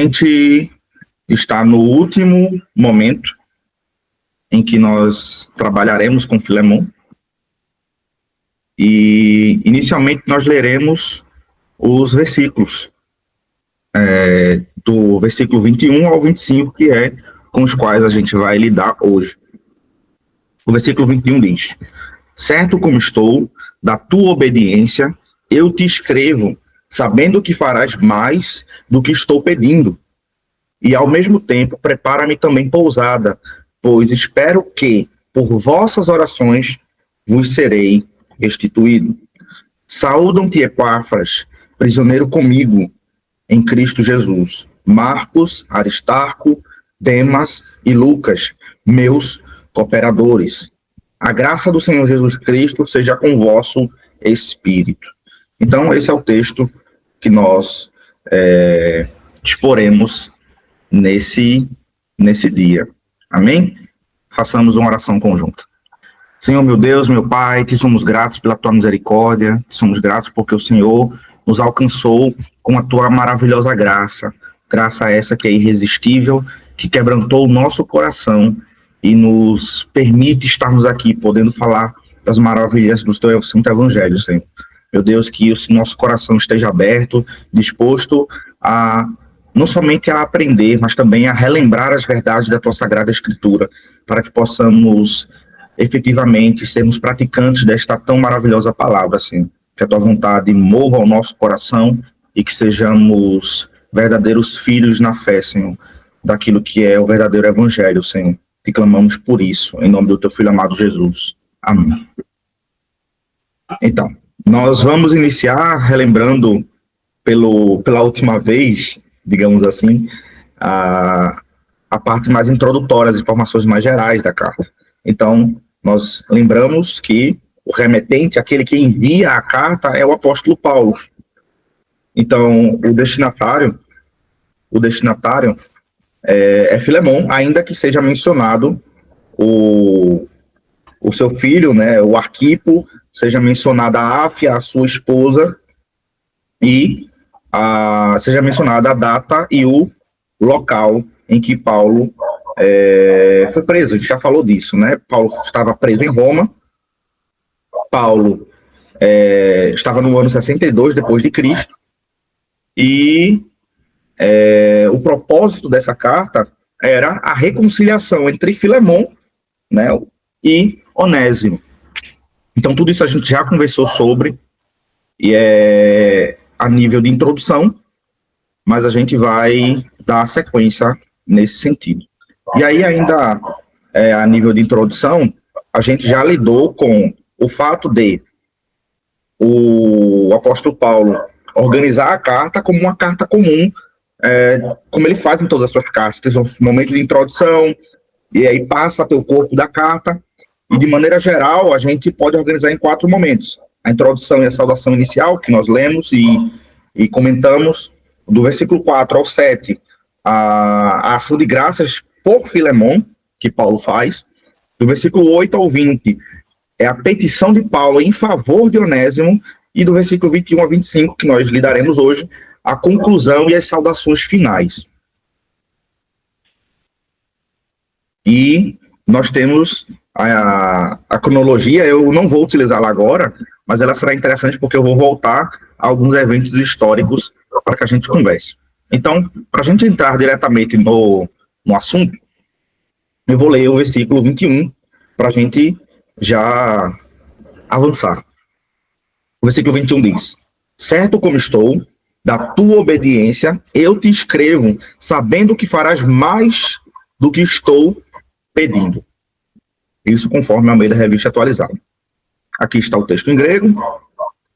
A gente está no último momento em que nós trabalharemos com Filemon e inicialmente nós leremos os versículos do versículo 21 ao 25, que é com os quais a gente vai lidar hoje. O versículo 21 diz: certo como estou da tua obediência, eu te escrevo, sabendo que farás mais do que estou pedindo. E ao mesmo tempo prepara-me também pousada, pois espero que, por vossas orações, vos serei restituído. Saúdam-te, Epáfras, prisioneiro comigo em Cristo Jesus, Marcos, Aristarco, Demas e Lucas, meus cooperadores. A graça do Senhor Jesus Cristo seja com o vosso espírito. Então, esse é o texto que nós exporemos nesse dia. Amém? Façamos uma oração conjunta. Senhor, meu Deus, meu Pai, te somos gratos pela tua misericórdia, te somos gratos porque o Senhor nos alcançou com a tua maravilhosa graça, graça essa que é irresistível, que quebrantou o nosso coração e nos permite estarmos aqui, podendo falar das maravilhas do teu santo evangelho, Senhor. Meu Deus, que o nosso coração esteja aberto, disposto a não somente a aprender, mas também a relembrar as verdades da tua Sagrada Escritura, para que possamos efetivamente sermos praticantes desta tão maravilhosa palavra, Senhor. Que a tua vontade mova o nosso coração e que sejamos verdadeiros filhos na fé, Senhor, daquilo que é o verdadeiro evangelho, Senhor. Te clamamos por isso, em nome do teu Filho amado Jesus. Amém. Então, nós vamos iniciar relembrando pela última vez, digamos assim, a parte mais introdutória, as informações mais gerais da carta. Então, nós lembramos que o remetente, aquele que envia a carta, é o apóstolo Paulo. Então, o destinatário é Filemon, ainda que seja mencionado o seu filho, né, o Arquipo, seja mencionada a Áfia, a sua esposa, e seja mencionada a data e o local em que Paulo foi preso. A gente já falou disso, né? Paulo estava preso em Roma. Paulo estava no ano 62 depois de Cristo, e o propósito dessa carta era a reconciliação entre Filemon, né, e Onésimo. Então, tudo isso a gente já conversou sobre, e a nível de introdução, mas a gente vai dar sequência nesse sentido. E aí, ainda a nível de introdução, a gente já lidou com o fato de o apóstolo Paulo organizar a carta como uma carta comum, como ele faz em todas as suas cartas. Tem um momento de introdução, e aí passa a ter o corpo da carta, e de maneira geral a gente pode organizar em 4 momentos. A introdução e a saudação inicial, que nós lemos e comentamos, do versículo 4 ao 7, a ação de graças por Filemon, que Paulo faz. Do versículo 8 ao 20, é a petição de Paulo em favor de Onésimo, e do versículo 21 a 25, que nós lidaremos hoje, a conclusão e as saudações finais. E nós temos a cronologia, eu não vou utilizá-la agora, mas ela será interessante porque eu vou voltar a alguns eventos históricos para que a gente converse. Então, para a gente entrar diretamente no assunto, eu vou ler o versículo 21 para a gente já avançar. O versículo 21 diz: certo como estou da tua obediência, eu te escrevo, sabendo que farás mais do que estou pedindo. Isso conforme a Almeida Revista Atualizada. Aqui está o texto em grego,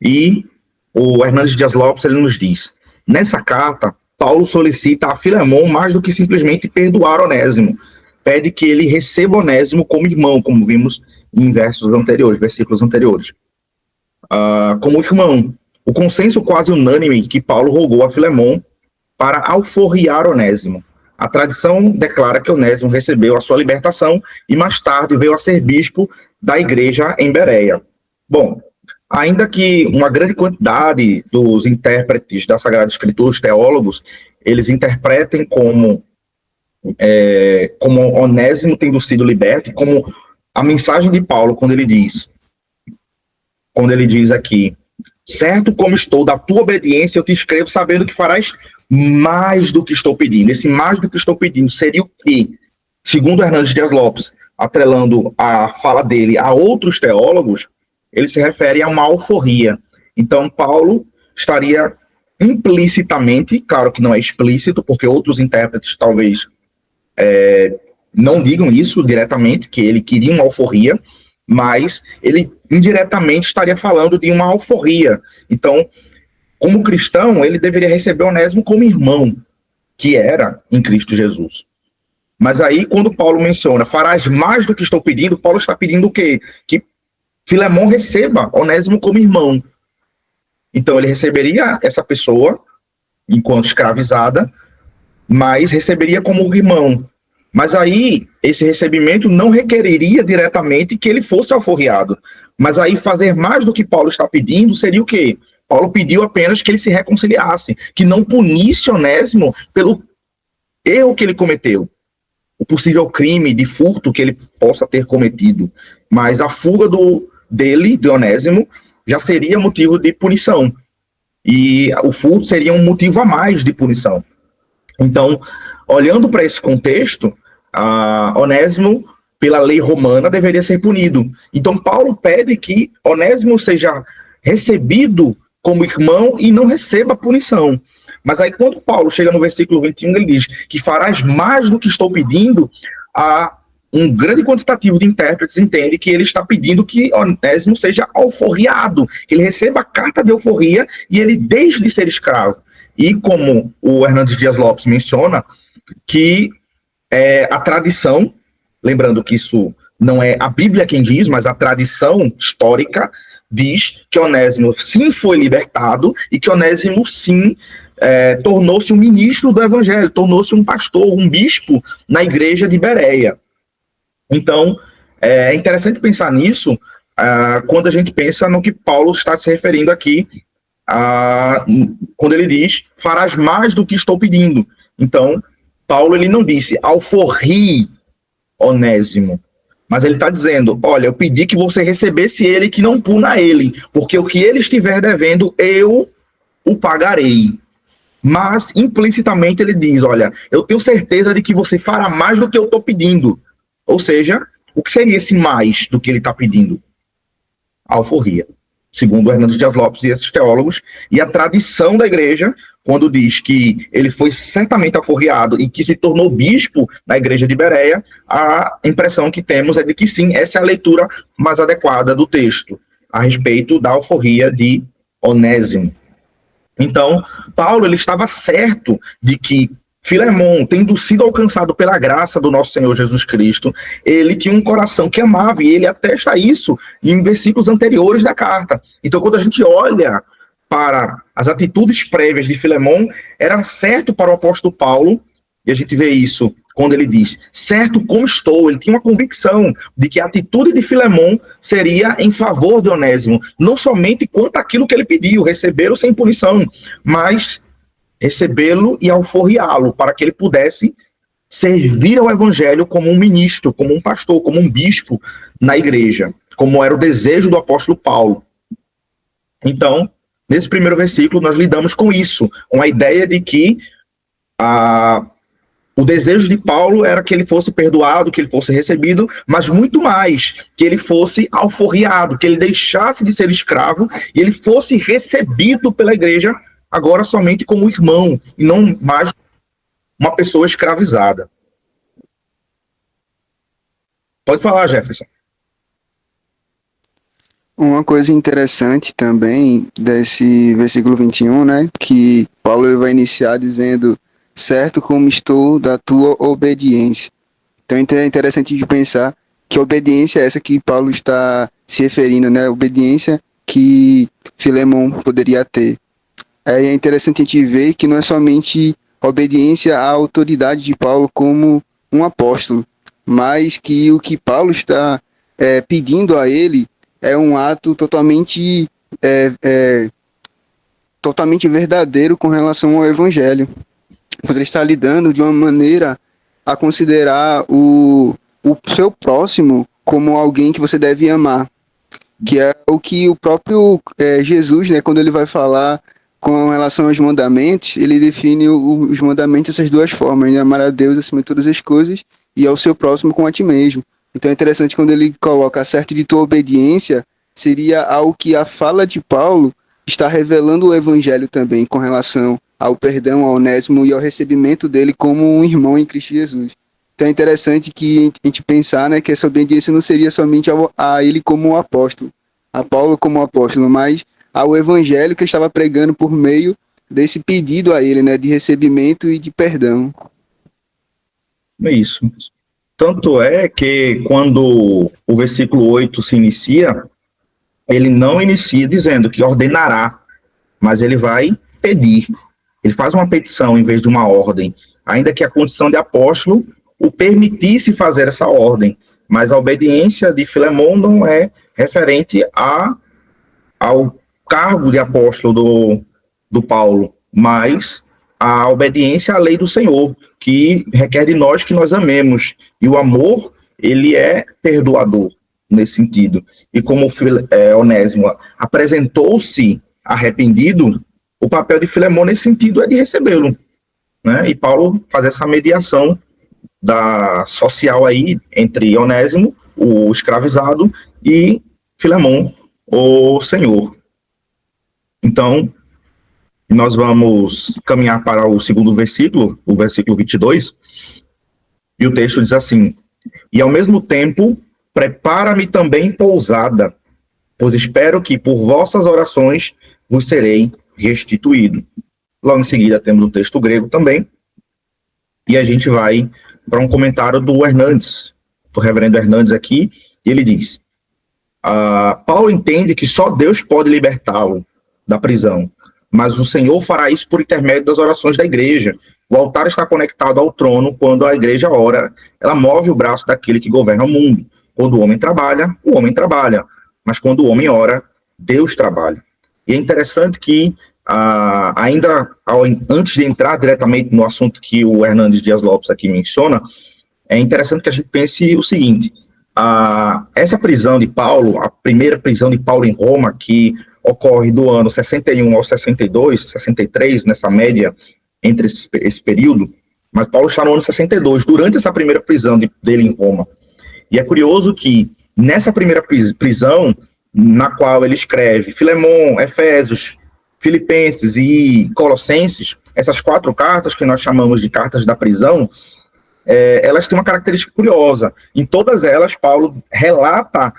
e o Hernandes Dias Lopes ele nos diz: nessa carta, Paulo solicita a Filemon mais do que simplesmente perdoar Onésimo. Pede que ele receba Onésimo como irmão, como vimos em versículos anteriores. Como irmão, o consenso quase unânime que Paulo rogou a Filemon para alforriar Onésimo. A tradição declara que Onésimo recebeu a sua libertação e mais tarde veio a ser bispo da igreja em Bereia. Bom, ainda que uma grande quantidade dos intérpretes da Sagrada Escritura, os teólogos, eles interpretem como Onésimo tendo sido liberto, como a mensagem de Paulo, quando ele diz aqui, certo como estou da tua obediência, eu te escrevo sabendo que farás mais do que estou pedindo. Esse mais do que estou pedindo seria o quê? Segundo Hernandes Dias Lopes, atrelando a fala dele a outros teólogos, ele se refere a uma alforria. Então, Paulo estaria implicitamente, claro que não é explícito, porque outros intérpretes talvez não digam isso diretamente, que ele queria uma alforria, mas ele indiretamente estaria falando de uma alforria. Então, como cristão, ele deveria receber Onésimo como irmão, que era em Cristo Jesus. Mas aí, quando Paulo menciona, farás mais do que estou pedindo, Paulo está pedindo o quê? Que Filemão receba Onésimo como irmão. Então, ele receberia essa pessoa, enquanto escravizada, mas receberia como irmão. Mas aí, esse recebimento não requeriria diretamente que ele fosse alforriado. Mas aí, fazer mais do que Paulo está pedindo seria o quê? Paulo pediu apenas que ele se reconciliasse, que não punisse Onésimo pelo erro que ele cometeu, o possível crime de furto que ele possa ter cometido. Mas a fuga de Onésimo, já seria motivo de punição. E o furto seria um motivo a mais de punição. Então, olhando para esse contexto, Onésimo, pela lei romana, deveria ser punido. Então, Paulo pede que Onésimo seja recebido como irmão e não receba punição. Mas aí, quando Paulo chega no versículo 21, ele diz que farás mais do que estou pedindo, um grande quantitativo de intérpretes entende que ele está pedindo que Onésimo seja alforriado, que ele receba a carta de alforria e ele deixe de ser escravo. E como o Hernandes Dias Lopes menciona, que a tradição, lembrando que isso não é a Bíblia quem diz, mas a tradição histórica diz que Onésimo sim foi libertado e que Onésimo sim tornou-se um ministro do evangelho, tornou-se um pastor, um bispo na igreja de Bereia. Então, é interessante pensar nisso quando a gente pensa no que Paulo está se referindo aqui, quando ele diz, farás mais do que estou pedindo. Então, Paulo ele não disse, alforrie Onésimo, mas ele está dizendo, olha, eu pedi que você recebesse ele, que não puna ele, porque o que ele estiver devendo, eu o pagarei. Mas, implicitamente, ele diz, olha, eu tenho certeza de que você fará mais do que eu estou pedindo. Ou seja, o que seria esse mais do que ele está pedindo? A alforria, segundo Hernandes Dias Lopes e esses teólogos, e a tradição da igreja, quando diz que ele foi certamente alforriado e que se tornou bispo na igreja de Bereia, a impressão que temos é de que sim, essa é a leitura mais adequada do texto, a respeito da alforria de Onésimo. Então, Paulo ele estava certo de que Filemão, tendo sido alcançado pela graça do nosso Senhor Jesus Cristo, ele tinha um coração que amava, e ele atesta isso em versículos anteriores da carta. Então, quando a gente olha para as atitudes prévias de Filemão, era certo para o apóstolo Paulo, e a gente vê isso quando ele diz, certo como estou, ele tinha uma convicção de que a atitude de Filemão seria em favor de Onésimo, não somente quanto àquilo que ele pediu, recebê-lo sem punição, mas recebê-lo e alforriá-lo, para que ele pudesse servir ao evangelho como um ministro, como um pastor, como um bispo na igreja, como era o desejo do apóstolo Paulo. Então, nesse primeiro versículo, nós lidamos com isso, com a ideia de que o desejo de Paulo era que ele fosse perdoado, que ele fosse recebido, mas muito mais, que ele fosse alforriado, que ele deixasse de ser escravo e ele fosse recebido pela igreja agora somente como irmão, e não mais uma pessoa escravizada. Pode falar, Jefferson. Uma coisa interessante também desse versículo 21, né, que Paulo ele vai iniciar dizendo, certo como estou da tua obediência. Então é interessante de pensar que obediência é essa que Paulo está se referindo, né, obediência que Filemão poderia ter. É interessante a gente ver que não é somente obediência à autoridade de Paulo como um apóstolo, mas que o que Paulo está pedindo a ele é um ato totalmente verdadeiro com relação ao evangelho. Pois ele está lidando de uma maneira a considerar o seu próximo como alguém que você deve amar, que é o que o próprio Jesus, né, quando ele vai falar com relação aos mandamentos, ele define os mandamentos dessas duas formas, né, amar a Deus acima de todas as coisas e ao seu próximo como a ti mesmo. Então é interessante quando ele coloca certo de tua obediência, seria ao que a fala de Paulo está revelando o evangelho também com relação ao perdão, ao Onésimo e ao recebimento dele como um irmão em Cristo Jesus. Então é interessante que a gente pensar, né, que essa obediência não seria somente a ele como um apóstolo, a Paulo como um apóstolo, mas ao evangelho que ele estava pregando por meio desse pedido a ele, né, de recebimento e de perdão. É isso. Tanto é que quando o versículo 8 se inicia, ele não inicia dizendo que ordenará, mas ele vai pedir. Ele faz uma petição em vez de uma ordem, ainda que a condição de apóstolo o permitisse fazer essa ordem, mas a obediência de Filemon não é referente ao cargo de apóstolo do Paulo, mas a obediência à lei do Senhor, que requer de nós que nós amemos, e o amor, ele é perdoador nesse sentido, e como Onésimo apresentou-se arrependido, o papel de Filemon nesse sentido é de recebê-lo, né? E Paulo faz essa mediação social aí entre Onésimo, o escravizado, e Filemon, o senhor. Então, nós vamos caminhar para o segundo versículo, o versículo 22, e o texto diz assim: e ao mesmo tempo, prepara-me também pousada, pois espero que por vossas orações vos serei restituído. Logo em seguida temos o texto grego também, e a gente vai para um comentário do Hernandes, do reverendo Hernandes aqui, e ele diz: Paulo entende que só Deus pode libertá-lo da prisão, mas o Senhor fará isso por intermédio das orações da igreja. O altar está conectado ao trono. Quando a igreja ora, ela move o braço daquele que governa o mundo. Quando o homem trabalha, mas quando o homem ora, Deus trabalha. E é interessante que, antes de entrar diretamente no assunto que o Hernandes Dias Lopes aqui menciona, é interessante que a gente pense o seguinte: essa prisão de Paulo, a primeira prisão de Paulo em Roma, que ocorre do ano 61 ao 62, 63, nessa média entre esse período, mas Paulo está no ano 62, durante essa primeira prisão dele em Roma. E é curioso que nessa primeira prisão, na qual ele escreve Filemon, Efésios, Filipenses e Colossenses, essas 4 cartas que nós chamamos de cartas da prisão, elas têm uma característica curiosa. Em todas elas, Paulo relata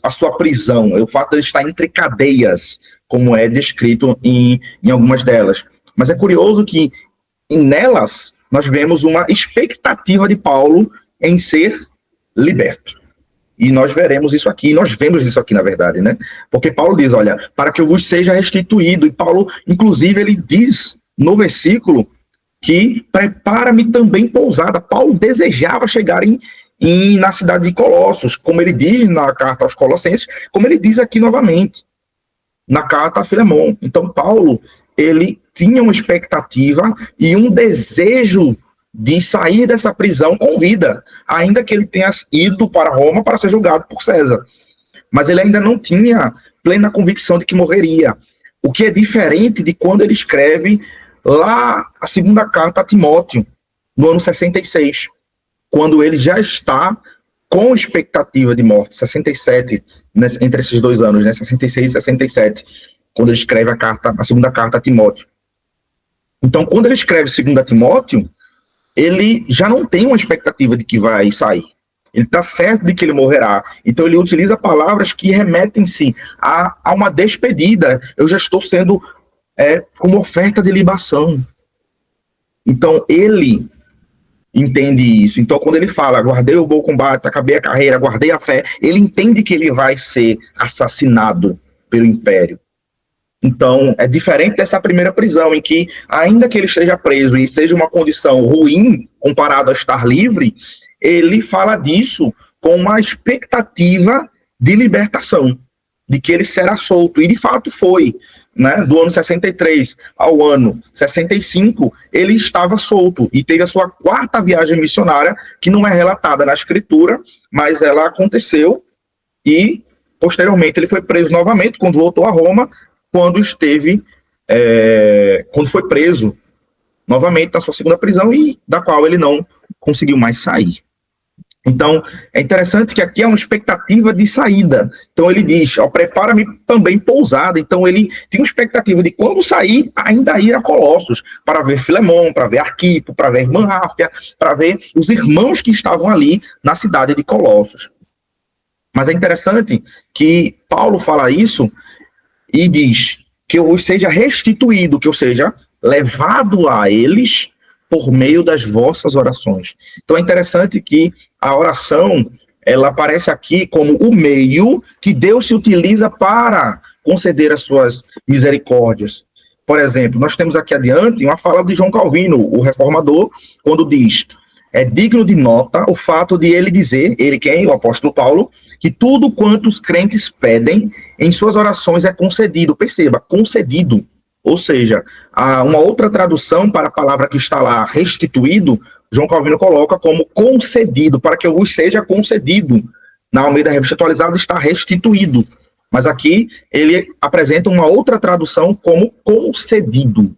a sua prisão, o fato de ele estar entre cadeias, como é descrito em algumas delas. Mas é curioso que nelas nós vemos uma expectativa de Paulo em ser liberto. E nós veremos isso aqui, nós vemos isso aqui, na verdade, né? Porque Paulo diz, olha, para que eu vos seja restituído. E Paulo, inclusive, ele diz no versículo que prepara-me também pousada. Paulo desejava chegar na cidade de Colossos, como ele diz na carta aos Colossenses, como ele diz aqui novamente, na carta a Filemon. Então, Paulo, ele tinha uma expectativa e um desejo de sair dessa prisão com vida, ainda que ele tenha ido para Roma para ser julgado por César. Mas ele ainda não tinha plena convicção de que morreria, o que é diferente de quando ele escreve lá a segunda carta a Timóteo, no ano 66, quando ele já está com expectativa de morte, 67, entre esses 2 anos, né, 66 e 67, quando ele escreve a segunda carta a Timóteo. Então, quando ele escreve 2 Timóteo, ele já não tem uma expectativa de que vai sair. Ele está certo de que ele morrerá. Então, ele utiliza palavras que remetem-se a uma despedida. Eu já estou sendo como oferta de libação. Então, ele entende isso. Então, quando ele fala, guardei o bom combate, acabei a carreira, guardei a fé, ele entende que ele vai ser assassinado pelo império. Então, é diferente dessa primeira prisão, em que, ainda que ele esteja preso e seja uma condição ruim, comparado a estar livre, ele fala disso com uma expectativa de libertação, de que ele será solto. E, de fato, foi. né, do ano 63 ao ano 65, ele estava solto e teve a sua quarta viagem missionária, que não é relatada na escritura, mas ela aconteceu e, posteriormente, ele foi preso novamente quando voltou a Roma, quando foi preso novamente na sua segunda prisão e da qual ele não conseguiu mais sair. Então, é interessante que aqui é uma expectativa de saída. Então, ele diz, prepara-me também pousada. Então, ele tem uma expectativa de, quando sair, ainda ir a Colossos, para ver Filemão, para ver Arquipo, para ver a irmã Ráfia, para ver os irmãos que estavam ali na cidade de Colossos. Mas é interessante que Paulo fala isso e diz que eu seja restituído, que eu seja levado a eles por meio das vossas orações. Então é interessante que a oração, ela aparece aqui como o meio que Deus se utiliza para conceder as suas misericórdias. Por exemplo, nós temos aqui adiante uma fala de João Calvino, o reformador, quando diz: é digno de nota o fato de ele dizer, ele quem? O apóstolo Paulo, que tudo quanto os crentes pedem em suas orações é concedido. Perceba, concedido. Ou seja, uma outra tradução para a palavra que está lá, restituído, João Calvino coloca como concedido, para que eu vos seja concedido. Na Almeida Revista Atualizada está restituído. Mas aqui ele apresenta uma outra tradução como concedido.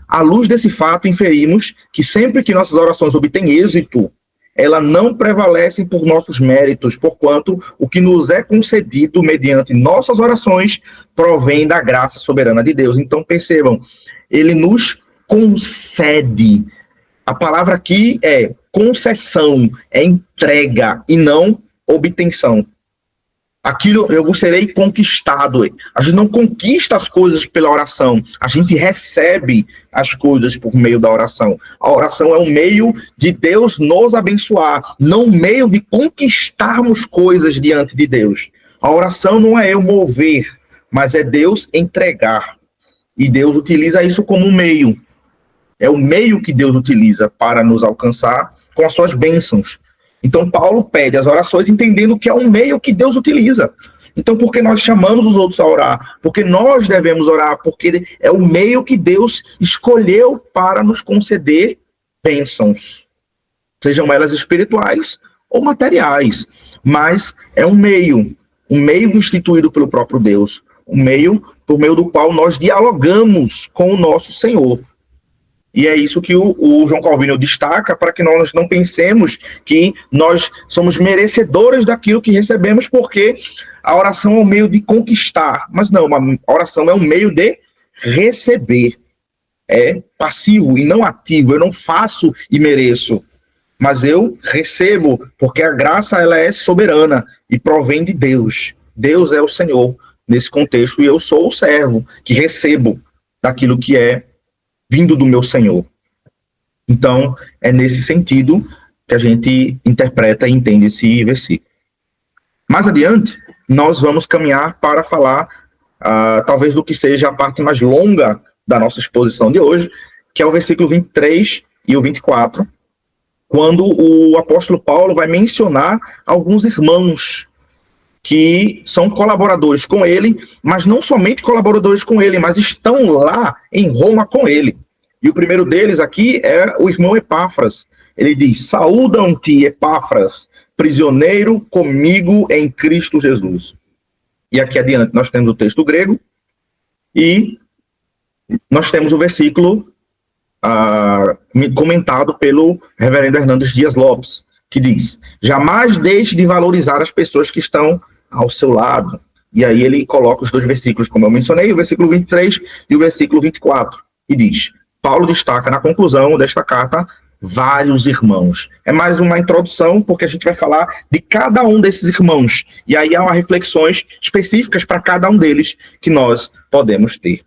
À luz desse fato, inferimos que sempre que nossas orações obtêm êxito, elas não prevalecem por nossos méritos, porquanto o que nos é concedido mediante nossas orações provém da graça soberana de Deus. Então, percebam, ele nos concede. A palavra aqui é concessão, é entrega e não obtenção. Aquilo eu serei conquistado. A gente não conquista as coisas pela oração, a gente recebe as coisas por meio da oração. A oração é um meio de Deus nos abençoar, não um meio de conquistarmos coisas diante de Deus. A oração não é eu mover, mas é Deus entregar. E Deus utiliza isso como um meio. É o meio que Deus utiliza para nos alcançar com as suas bênçãos. Então, Paulo pede as orações entendendo que é um meio que Deus utiliza. Então, por que nós chamamos os outros a orar? Porque nós devemos orar, porque é o meio que Deus escolheu para nos conceder bênçãos, sejam elas espirituais ou materiais. Mas é um meio instituído pelo próprio Deus, um meio por meio do qual nós dialogamos com o nosso Senhor. E é isso que o João Calvino destaca, para que nós não pensemos que nós somos merecedores daquilo que recebemos, porque a oração é um meio de conquistar. Mas não, a oração é um meio de receber. É passivo e não ativo. Eu não faço e mereço, mas eu recebo, porque a graça ela é soberana e provém de Deus. Deus é o Senhor nesse contexto, e eu sou o servo que recebo daquilo que é vindo do meu Senhor. Então, é nesse sentido que a gente interpreta e entende esse versículo. Mais adiante, nós vamos caminhar para falar, talvez, do que seja a parte mais longa da nossa exposição de hoje, que é o versículo 23 e o 24, quando o apóstolo Paulo vai mencionar alguns irmãos que são colaboradores com ele, mas não somente colaboradores com ele, mas estão lá em Roma com ele. E o primeiro deles aqui é o irmão Epáfras. Ele diz: saúdam-te, Epáfras, prisioneiro comigo em Cristo Jesus. E aqui adiante nós temos o texto grego e nós temos o versículo comentado pelo reverendo Hernandes Dias Lopes, que diz: jamais deixe de valorizar as pessoas que estão ao seu lado. E aí ele coloca os dois versículos, como eu mencionei, o versículo 23 e o versículo 24, e diz: Paulo destaca na conclusão desta carta vários irmãos. É mais uma introdução, porque a gente vai falar de cada um desses irmãos, e aí há reflexões específicas para cada um deles que nós podemos ter.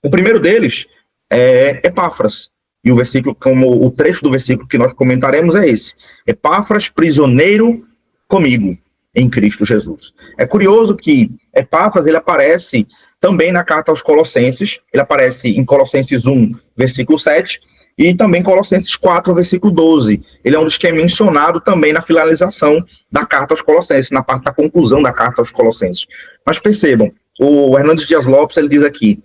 O primeiro deles é Epáfras, e o versículo, como o trecho do versículo que nós comentaremos é esse: Epáfras, prisioneiro comigo em Cristo Jesus. É curioso que Epáfras, ele aparece também na carta aos Colossenses, ele aparece em Colossenses 1, versículo 7, e também Colossenses 4, versículo 12. Ele é um dos que é mencionado também na finalização da carta aos Colossenses, na parte da conclusão da carta aos Colossenses. Mas percebam, o Hernandes Dias Lopes, ele diz aqui: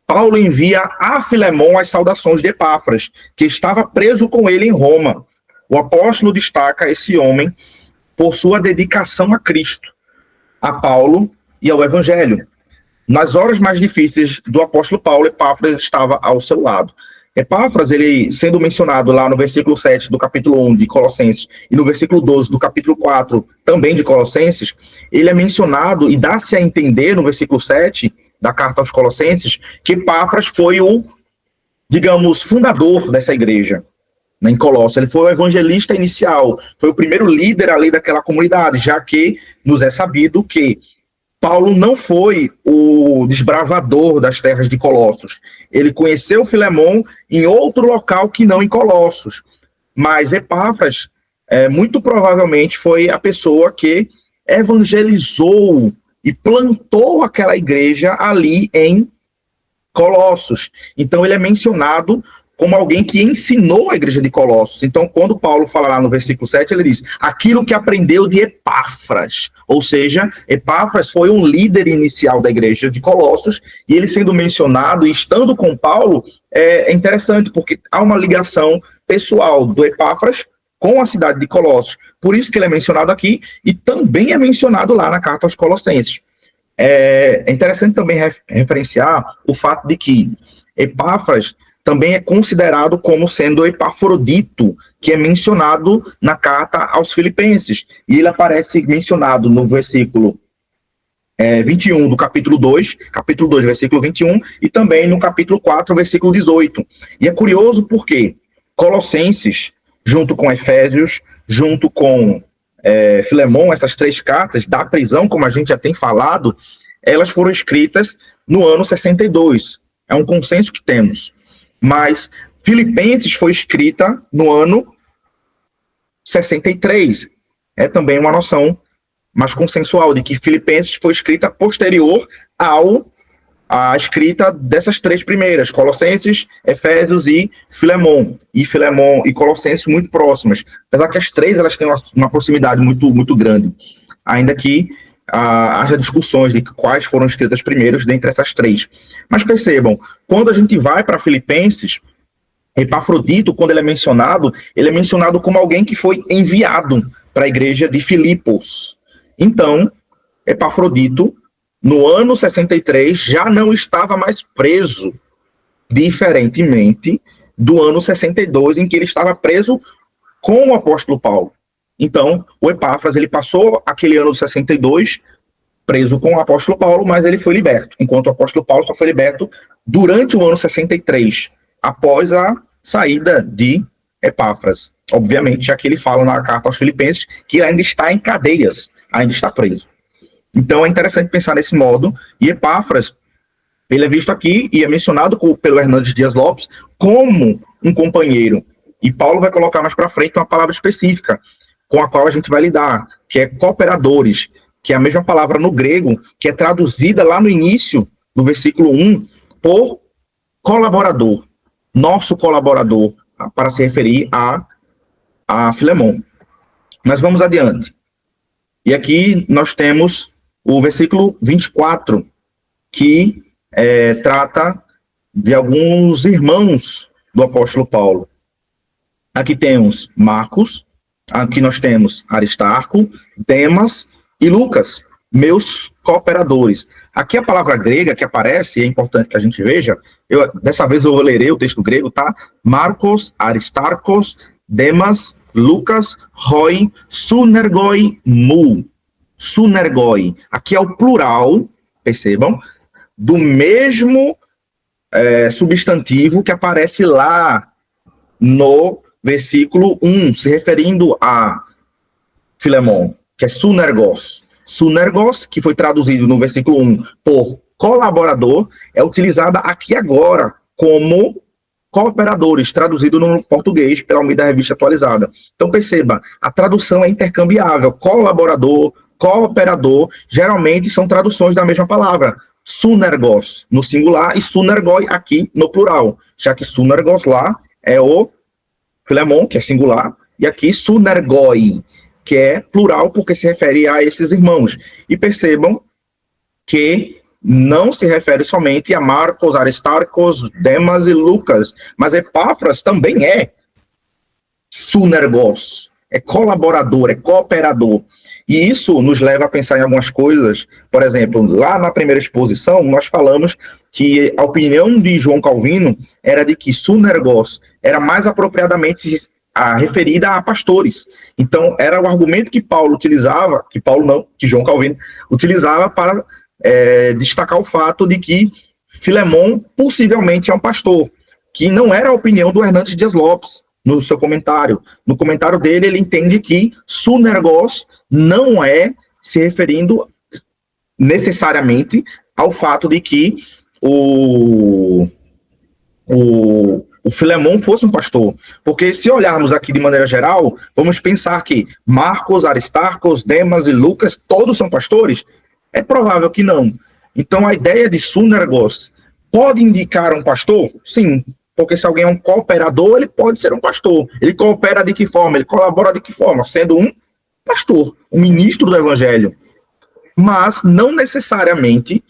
Paulo envia a Filemon as saudações de Epáfras, que estava preso com ele em Roma. O apóstolo destaca esse homem por sua dedicação a Cristo, a Paulo e ao Evangelho. Nas horas mais difíceis do apóstolo Paulo, Epáfras estava ao seu lado. Epáfras, ele sendo mencionado lá no versículo 7 do capítulo 1 de Colossenses e no versículo 12 do capítulo 4 também de Colossenses, ele é mencionado e dá-se a entender no versículo 7 da carta aos Colossenses que Epáfras foi o, digamos, fundador dessa igreja, né, em Colossos. Ele foi o evangelista inicial, foi o primeiro líder ali daquela comunidade, já que nos é sabido que Paulo não foi o desbravador das terras de Colossos. Ele conheceu Filemon em outro local que não em Colossos. Mas Epáfras, muito provavelmente, foi a pessoa que evangelizou e plantou aquela igreja ali em Colossos. Então, ele é mencionado como alguém que ensinou a igreja de Colossos. Então, quando Paulo fala lá no versículo 7, ele diz, aquilo que aprendeu de Epáfras. Ou seja, Epáfras foi um líder inicial da igreja de Colossos, e ele sendo mencionado e estando com Paulo, é interessante, porque há uma ligação pessoal do Epáfras com a cidade de Colossos. Por isso que ele é mencionado aqui, e também é mencionado lá na carta aos Colossenses. É interessante também referenciar o fato de que Epáfras também é considerado como sendo Epafrodito, que é mencionado na carta aos Filipenses. E ele aparece mencionado no versículo 21 do capítulo 2, versículo 21, e também no capítulo 4, versículo 18. E é curioso porque Colossenses, junto com Efésios, junto com Filemon, essas três cartas da prisão, como a gente já tem falado, elas foram escritas no ano 62. É um consenso que temos. Mas Filipenses foi escrita no ano 63. É também uma noção mais consensual de que Filipenses foi escrita posterior à escrita dessas três primeiras, Colossenses, Efésios e Filemon. E Filemon e Colossenses muito próximas. Apesar que as três elas têm uma proximidade muito, muito grande. Ainda que haja discussões de quais foram escritas primeiros dentre essas três. Mas percebam, quando a gente vai para Filipenses, Epafrodito, quando ele é mencionado como alguém que foi enviado para a igreja de Filipos. Então, Epafrodito, no ano 63, já não estava mais preso, diferentemente do ano 62, em que ele estava preso com o apóstolo Paulo. Então, o Epáfras, ele passou aquele ano de 62 preso com o apóstolo Paulo, mas ele foi liberto, enquanto o apóstolo Paulo só foi liberto durante o ano 63, após a saída de Epáfras. Obviamente, já que ele fala na carta aos Filipenses que ele ainda está em cadeias, ainda está preso. Então, é interessante pensar nesse modo, e Epáfras, ele é visto aqui e é mencionado pelo Hernandes Dias Lopes como um companheiro. E Paulo vai colocar mais para frente uma palavra específica, com a qual a gente vai lidar, que é cooperadores, que é a mesma palavra no grego, que é traduzida lá no início do versículo 1 por colaborador, nosso colaborador, para se referir a Filemon. Mas vamos adiante. E aqui nós temos o versículo 24, que trata de alguns irmãos do apóstolo Paulo. Aqui temos Marcos, aqui nós temos Aristarco, Demas e Lucas, meus cooperadores. Aqui a palavra grega que aparece, é importante que a gente veja, dessa vez eu lerei o texto grego, tá? Marcos, Aristarcos, Demas, Lucas, Roi, Sunergoi, Mu. Sunergoi. Aqui é o plural, percebam, do mesmo substantivo que aparece lá no versículo 1, se referindo a Filemon, que é Sunergos. Sunergos, que foi traduzido no versículo 1 por colaborador, é utilizada aqui agora como cooperadores, traduzido no português pela Almeida Revista Atualizada. Então perceba, a tradução é intercambiável, colaborador, cooperador, geralmente são traduções da mesma palavra, Sunergos no singular e Sunergoi aqui no plural, já que Sunergos lá é o Filemon, que é singular, e aqui Sunergoi, que é plural porque se refere a esses irmãos. E percebam que não se refere somente a Marcos, Aristarcos, Demas e Lucas, mas Epáfras também é sunergos, é colaborador, é cooperador. E isso nos leva a pensar em algumas coisas. Por exemplo, lá na primeira exposição, nós falamos que a opinião de João Calvino era de que sunergos era mais apropriadamente referida a pastores. Então, era o argumento que Paulo utilizava, que João Calvino utilizava para destacar o fato de que Filemon possivelmente é um pastor, que não era a opinião do Hernandes Dias Lopes no seu comentário. No comentário dele, ele entende que sunergos não é se referindo necessariamente ao fato de que o Filemon fosse um pastor. Porque se olharmos aqui de maneira geral, vamos pensar que Marcos, Aristarcos, Demas e Lucas, todos são pastores? É provável que não. Então a ideia de sunergos pode indicar um pastor? Sim, porque se alguém é um cooperador, ele pode ser um pastor. Ele coopera de que forma? Ele colabora de que forma? Sendo um pastor, um ministro do evangelho. Mas não necessariamente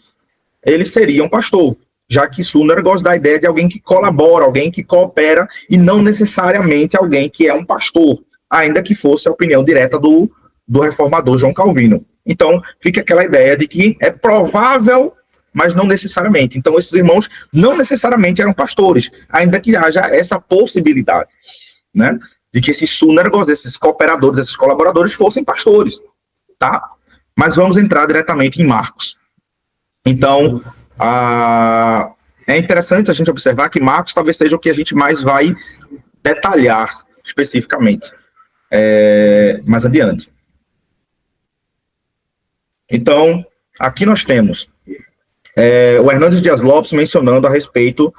ele seria um pastor, já que sunergos dá a ideia de alguém que colabora, alguém que coopera, e não necessariamente alguém que é um pastor, ainda que fosse a opinião direta do reformador João Calvino. Então, fica aquela ideia de que é provável, mas não necessariamente. Então, esses irmãos não necessariamente eram pastores, ainda que haja essa possibilidade, né, de que esses sunergos, esses cooperadores, esses colaboradores fossem pastores, tá? Mas vamos entrar diretamente em Marcos. Então, é interessante a gente observar que Marcos talvez seja o que a gente mais vai detalhar especificamente mais adiante. Então, aqui nós temos o Hernandes Dias Lopes mencionando a respeito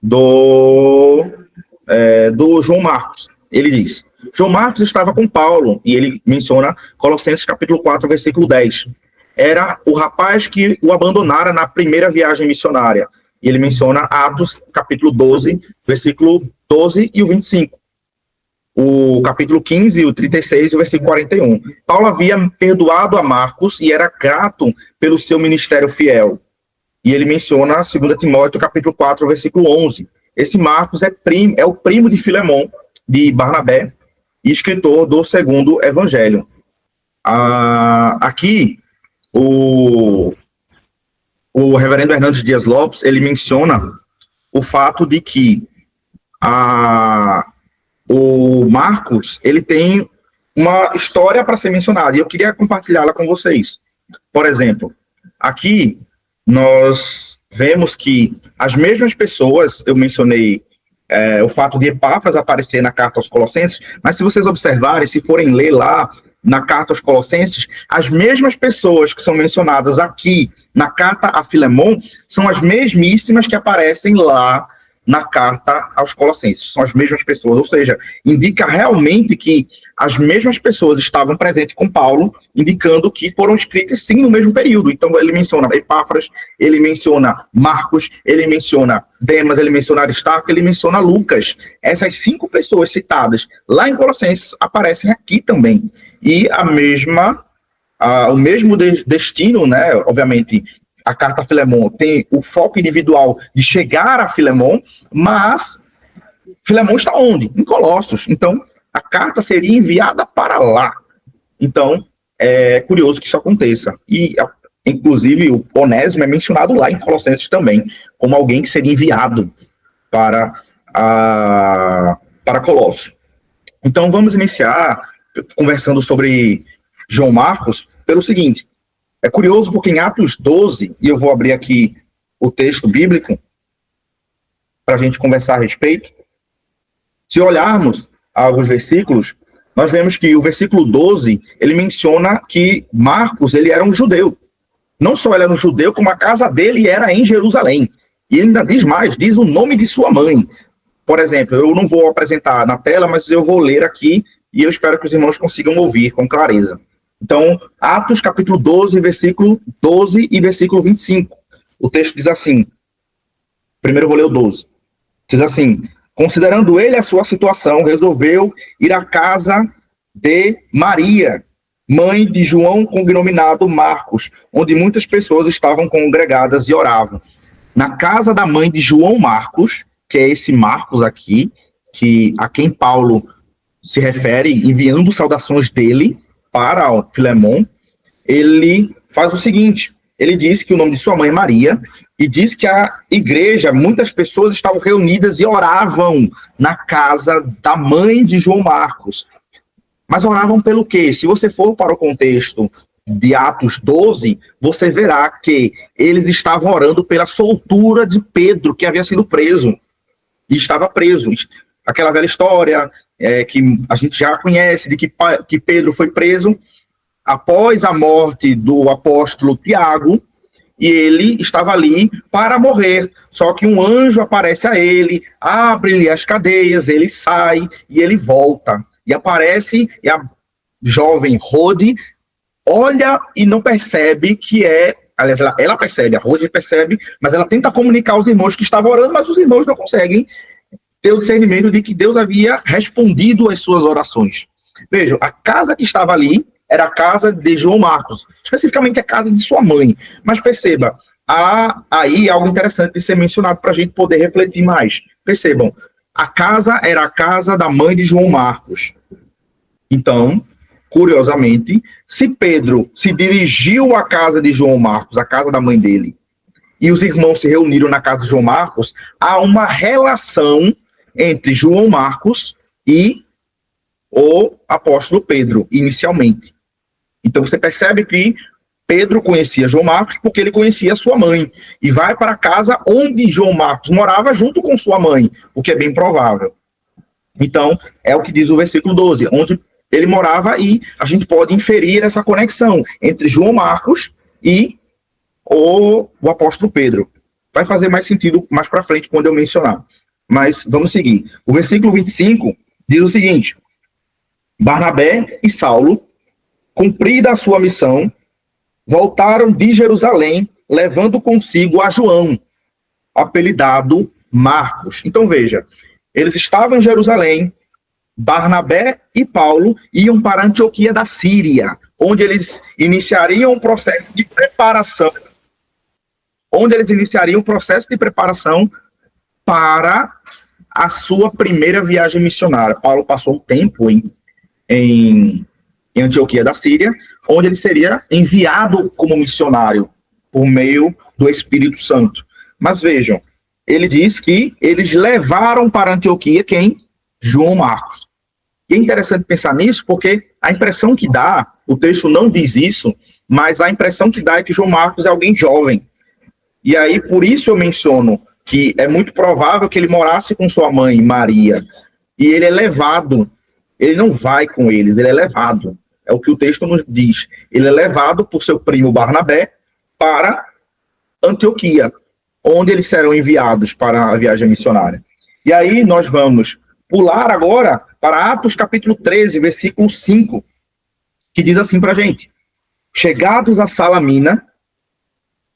do João Marcos. Ele diz: João Marcos estava com Paulo, e ele menciona Colossenses capítulo 4, versículo 10. Era o rapaz que o abandonara na primeira viagem missionária. E ele menciona Atos capítulo 12, versículo 12 e o 25. O capítulo 15, o 36 e o versículo 41. Paulo havia perdoado a Marcos e era grato pelo seu ministério fiel. E ele menciona 2 Timóteo capítulo 4, versículo 11. Esse Marcos é o primo de Filemon, de Barnabé, e escritor do segundo evangelho. Aqui, o reverendo Hernandes Dias Lopes, ele menciona o fato de que o Marcos, ele tem uma história para ser mencionada, e eu queria compartilhá-la com vocês. Por exemplo, aqui nós vemos que as mesmas pessoas, eu mencionei o fato de Epáfras aparecer na carta aos Colossenses, mas se vocês observarem, se forem ler lá na carta aos Colossenses, as mesmas pessoas que são mencionadas aqui na carta a Filemon são as mesmíssimas que aparecem lá na carta aos Colossenses. São as mesmas pessoas, ou seja, indica realmente que as mesmas pessoas estavam presentes com Paulo, indicando que foram escritas sim no mesmo período. Então ele menciona Epáfras, ele menciona Marcos, ele menciona Demas, ele menciona Aristarco, ele menciona Lucas. Essas 5 pessoas citadas lá em Colossenses aparecem aqui também. E o mesmo destino, né, obviamente, a carta a Filemon tem o foco individual de chegar a Filemon, mas Filemon está onde? Em Colossos. Então, a carta seria enviada para lá. Então, é curioso que isso aconteça. E, inclusive, o Onésimo é mencionado lá em Colossenses também, como alguém que seria enviado para Colossos. Então, vamos iniciar conversando sobre João Marcos pelo seguinte. É curioso porque em Atos 12, e eu vou abrir aqui o texto bíblico para a gente conversar a respeito. Se olharmos alguns versículos, nós vemos que o versículo 12, ele menciona que Marcos, ele era um judeu. Não só ele era um judeu, como a casa dele era em Jerusalém. E ele ainda diz mais, diz o nome de sua mãe. Por exemplo, eu não vou apresentar na tela, mas eu vou ler aqui e eu espero que os irmãos consigam ouvir com clareza. Então, Atos capítulo 12, versículo 12 e versículo 25. O texto diz assim, primeiro eu vou ler o 12. Diz assim: considerando ele a sua situação, resolveu ir à casa de Maria, mãe de João cognominado Marcos, onde muitas pessoas estavam congregadas e oravam. Na casa da mãe de João Marcos, que é esse Marcos aqui, a quem Paulo se refere, enviando saudações dele para o Filemon, ele faz o seguinte: ele diz que o nome de sua mãe é Maria, e diz que a igreja, muitas pessoas estavam reunidas e oravam na casa da mãe de João Marcos. Mas oravam pelo quê? Se você for para o contexto de Atos 12, você verá que eles estavam orando pela soltura de Pedro, que havia sido preso. E estava preso. Aquela velha história que a gente já conhece, de que Pedro foi preso após a morte do apóstolo Tiago, e ele estava ali para morrer. Só que um anjo aparece a ele, abre-lhe as cadeias, ele sai e ele volta. E aparece, e a jovem Rode olha e não percebe que é... Aliás, ela percebe, a Rode percebe, mas ela tenta comunicar aos irmãos que estavam orando, mas os irmãos não conseguem ter o discernimento de que Deus havia respondido às suas orações. Vejam, a casa que estava ali era a casa de João Marcos, especificamente a casa de sua mãe. Mas perceba, há aí algo interessante de ser mencionado para a gente poder refletir mais. Percebam, a casa era a casa da mãe de João Marcos. Então, curiosamente, se Pedro se dirigiu à casa de João Marcos, à casa da mãe dele, e os irmãos se reuniram na casa de João Marcos, há uma relação entre João Marcos e o apóstolo Pedro, inicialmente. Então você percebe que Pedro conhecia João Marcos porque ele conhecia sua mãe, e vai para a casa onde João Marcos morava junto com sua mãe, o que é bem provável. Então, é o que diz o versículo 12, onde ele morava, e a gente pode inferir essa conexão entre João Marcos e o apóstolo Pedro. Vai fazer mais sentido mais para frente quando eu mencionar. Mas vamos seguir. O versículo 25 diz o seguinte: Barnabé e Saulo, cumprida a sua missão, voltaram de Jerusalém, levando consigo a João, apelidado Marcos. Então veja, eles estavam em Jerusalém, Barnabé e Paulo iam para Antioquia da Síria, onde eles iniciariam um processo de preparação, para a sua primeira viagem missionária. Paulo passou um tempo em Antioquia da Síria, onde ele seria enviado como missionário por meio do Espírito Santo. Mas vejam, ele diz que eles levaram para Antioquia quem? João Marcos. E é interessante pensar nisso, porque a impressão que dá, o texto não diz isso, mas a impressão que dá é que João Marcos é alguém jovem. E aí, por isso eu menciono que é muito provável que ele morasse com sua mãe, Maria, e ele é levado. Ele não vai com eles, ele é levado. É o que o texto nos diz. Ele é levado por seu primo Barnabé para Antioquia, onde eles serão enviados para a viagem missionária. E aí nós vamos pular agora para Atos capítulo 13, versículo 5, que diz assim para a gente: chegados a Salamina,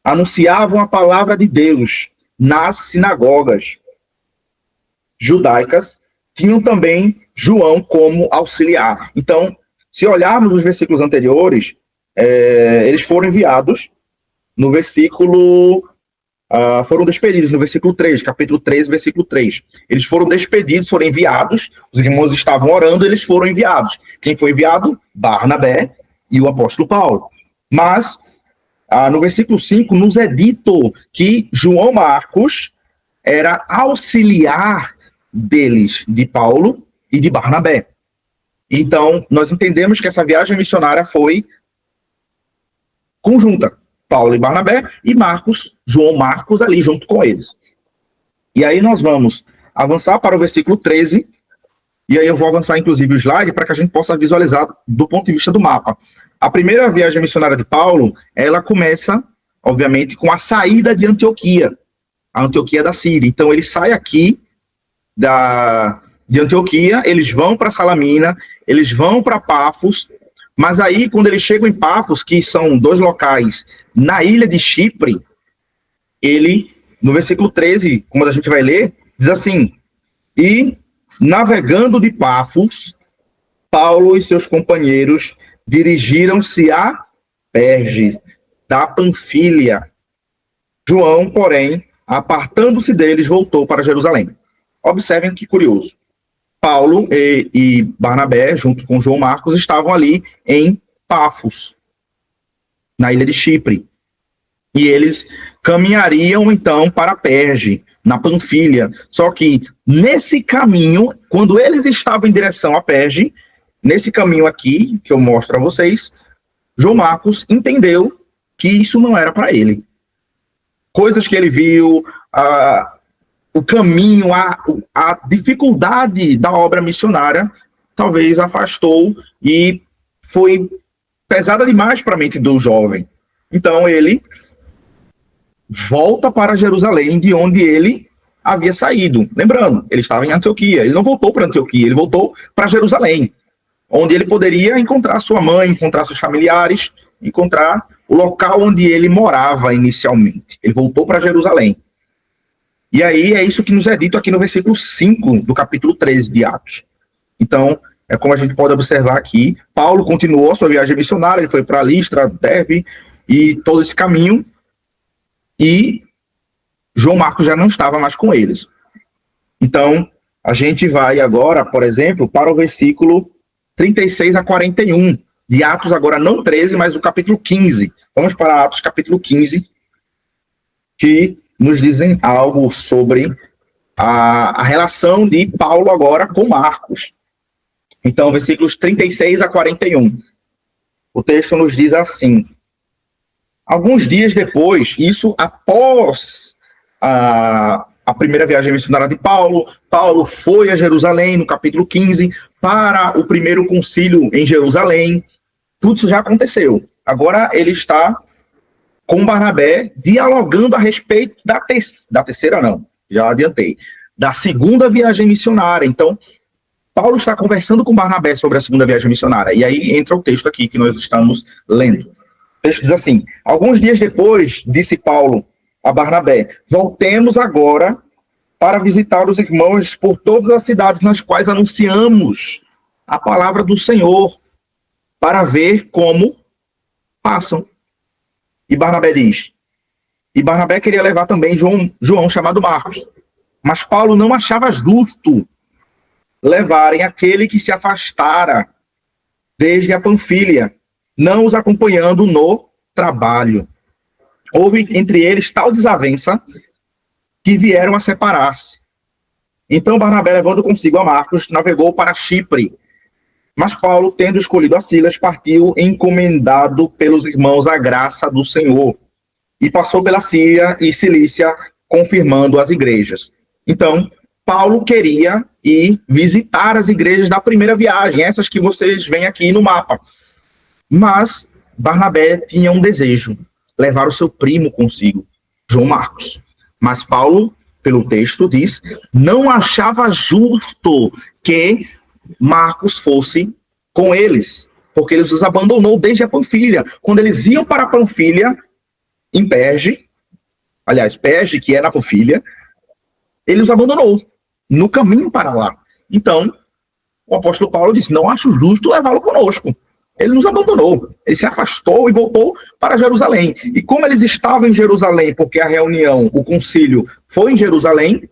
anunciavam a palavra de Deus nas sinagogas judaicas, tinham também João como auxiliar. Então, se olharmos os versículos anteriores, eles foram enviados no versículo... foram despedidos no versículo 3, capítulo 13, versículo 3. Eles foram despedidos, foram enviados, os irmãos estavam orando, eles foram enviados. Quem foi enviado? Barnabé e o apóstolo Paulo. Mas, no versículo 5, nos é dito que João Marcos era auxiliar deles, de Paulo e de Barnabé. Então, nós entendemos que essa viagem missionária foi conjunta. Paulo e Barnabé, e Marcos, João Marcos ali junto com eles. E aí nós vamos avançar para o versículo 13, e aí eu vou avançar inclusive o slide para que a gente possa visualizar do ponto de vista do mapa. A primeira viagem missionária de Paulo, ela começa, obviamente, com a saída de Antioquia, a Antioquia da Síria. Então ele sai aqui de Antioquia, eles vão para Salamina, eles vão para Pafos, mas aí quando eles chegam em Pafos, que são dois locais na ilha de Chipre, ele, no versículo 13, como a gente vai ler, diz assim: e navegando de Pafos, Paulo e seus companheiros dirigiram-se a Perge, da Panfilha. João, porém, apartando-se deles, voltou para Jerusalém. Observem que curioso. Paulo e Barnabé, junto com João Marcos, estavam ali em Pafos, na ilha de Chipre. E eles caminhariam, então, para Perge, na Panfilha. Só que, nesse caminho, quando eles estavam em direção a Perge, nesse caminho aqui, que eu mostro a vocês, João Marcos entendeu que isso não era para ele. Coisas que ele viu, o caminho, a dificuldade da obra missionária, talvez afastou e foi pesada demais para a mente do jovem. Então ele volta para Jerusalém, de onde ele havia saído. Lembrando, ele estava em Antioquia, ele não voltou para Antioquia, ele voltou para Jerusalém, onde ele poderia encontrar sua mãe, encontrar seus familiares, encontrar o local onde ele morava inicialmente. Ele voltou para Jerusalém. E aí é isso que nos é dito aqui no versículo 5 do capítulo 13 de Atos. Então, é como a gente pode observar aqui, Paulo continuou a sua viagem missionária, ele foi para Listra, Derbe e todo esse caminho, e João Marcos já não estava mais com eles. Então, a gente vai agora, por exemplo, para o versículo 36 a 41, de Atos agora não 13, mas o capítulo 15. Vamos para Atos capítulo 15, que nos dizem algo sobre a relação de Paulo agora com Marcos. Então, versículos 36 a 41. O texto nos diz assim: alguns dias depois, isso após a primeira viagem missionária de Paulo, Paulo foi a Jerusalém, no capítulo 15, para o primeiro concílio em Jerusalém. Tudo isso já aconteceu. Agora ele está com Barnabé dialogando a respeito da terceira, não, já adiantei, da segunda viagem missionária. Então, Paulo está conversando com Barnabé sobre a segunda viagem missionária. E aí entra o texto aqui que nós estamos lendo. O texto diz assim: alguns dias depois, disse Paulo a Barnabé, voltemos agora para visitar os irmãos por todas as cidades nas quais anunciamos a palavra do Senhor, para ver como passam. E Barnabé diz, e Barnabé queria levar também João chamado Marcos, mas Paulo não achava justo levarem aquele que se afastara desde a Panfilha, não os acompanhando no trabalho. Houve entre eles tal desavença que vieram a separar-se. Então Barnabé, levando consigo a Marcos, navegou para Chipre. Mas Paulo, tendo escolhido a Silas, partiu encomendado pelos irmãos à graça do Senhor, e passou pela Síria e Cilícia, confirmando as igrejas. Então, Paulo queria ir visitar as igrejas da primeira viagem, essas que vocês veem aqui no mapa. Mas Barnabé tinha um desejo, levar o seu primo consigo, João Marcos. Mas Paulo, pelo texto, diz, não achava justo que Marcos fosse com eles, porque ele os abandonou desde a Panfilha. Quando eles iam para a Panfilha, em Perge, aliás, Perge, que é na Panfilha, ele os abandonou no caminho para lá. Então, o apóstolo Paulo disse, não acho justo levá-lo conosco. Ele nos abandonou, ele se afastou e voltou para Jerusalém. E como eles estavam em Jerusalém, porque a reunião, o concílio foi em Jerusalém,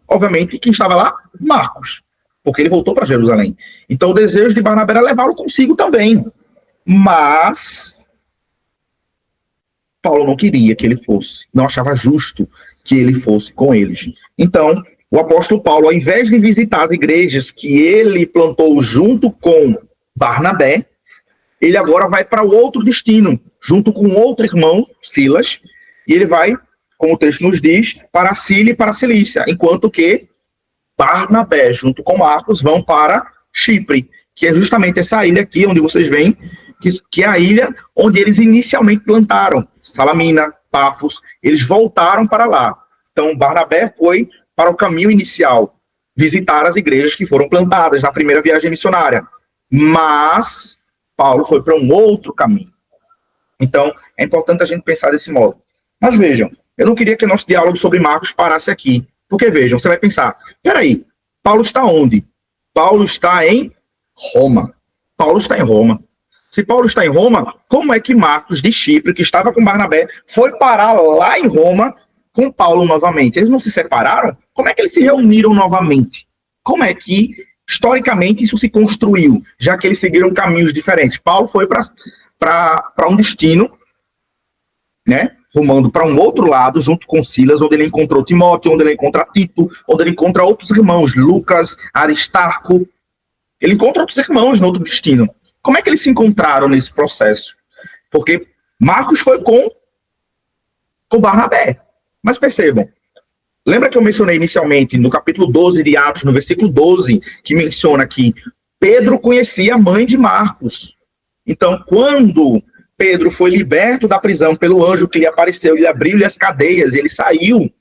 obviamente quem estava lá? Marcos, porque ele voltou para Jerusalém. Então o desejo de Barnabé era levá-lo consigo também. Mas Paulo não queria que ele fosse, não achava justo que ele fosse com eles. Então, o apóstolo Paulo, ao invés de visitar as igrejas que ele plantou junto com Barnabé, ele agora vai para o outro destino, junto com outro irmão, Silas, e ele vai, como o texto nos diz, para a Síria e para a Cilícia, enquanto que Barnabé, junto com Marcos, vão para Chipre, que é justamente essa ilha aqui, onde vocês veem, que é a ilha onde eles inicialmente plantaram, Salamina, Pafos, eles voltaram para lá. Então, Barnabé foi para o caminho inicial, visitar as igrejas que foram plantadas na primeira viagem missionária. Mas Paulo foi para um outro caminho. Então, é importante a gente pensar desse modo. Mas vejam, eu não queria que nosso diálogo sobre Marcos parasse aqui. Porque vejam, você vai pensar, peraí, Paulo está onde? Paulo está em Roma. Paulo está em Roma. Se Paulo está em Roma, como é que Marcos de Chipre, que estava com Barnabé, foi parar lá em Roma com Paulo novamente? Eles não se separaram? Como é que eles se reuniram novamente? Como é que, historicamente, isso se construiu, já que eles seguiram caminhos diferentes? Paulo foi para um destino, né, rumando para um outro lado, junto com Silas, onde ele encontrou Timóteo, onde ele encontra Tito, onde ele encontra outros irmãos, Lucas, Aristarco. Ele encontra outros irmãos no outro destino. Como é que eles se encontraram nesse processo? Porque Marcos foi com Barnabé. Mas percebam, lembra que eu mencionei inicialmente, no capítulo 12 de Atos, no versículo 12, que menciona que Pedro conhecia a mãe de Marcos. Então, quando Pedro foi liberto da prisão pelo anjo que lhe apareceu, ele abriu-lhe as cadeias, ele saiu.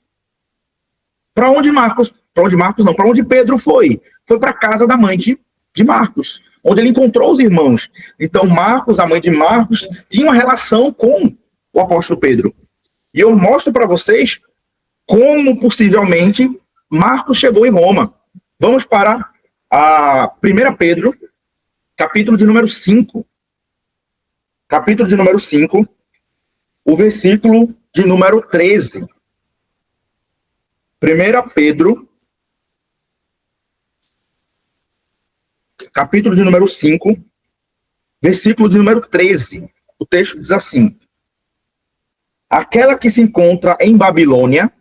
Para onde Pedro foi? Foi para a casa da mãe de Marcos, onde ele encontrou os irmãos. Então, Marcos, a mãe de Marcos, tinha uma relação com o apóstolo Pedro. E eu mostro para vocês como, possivelmente, Marcos chegou em Roma. Vamos para a 1 Pedro, capítulo de número 5. Capítulo de número 5, o versículo de número 13. 1 Pedro, capítulo de número 5, versículo de número 13. O texto diz assim: aquela que se encontra em Babilônia,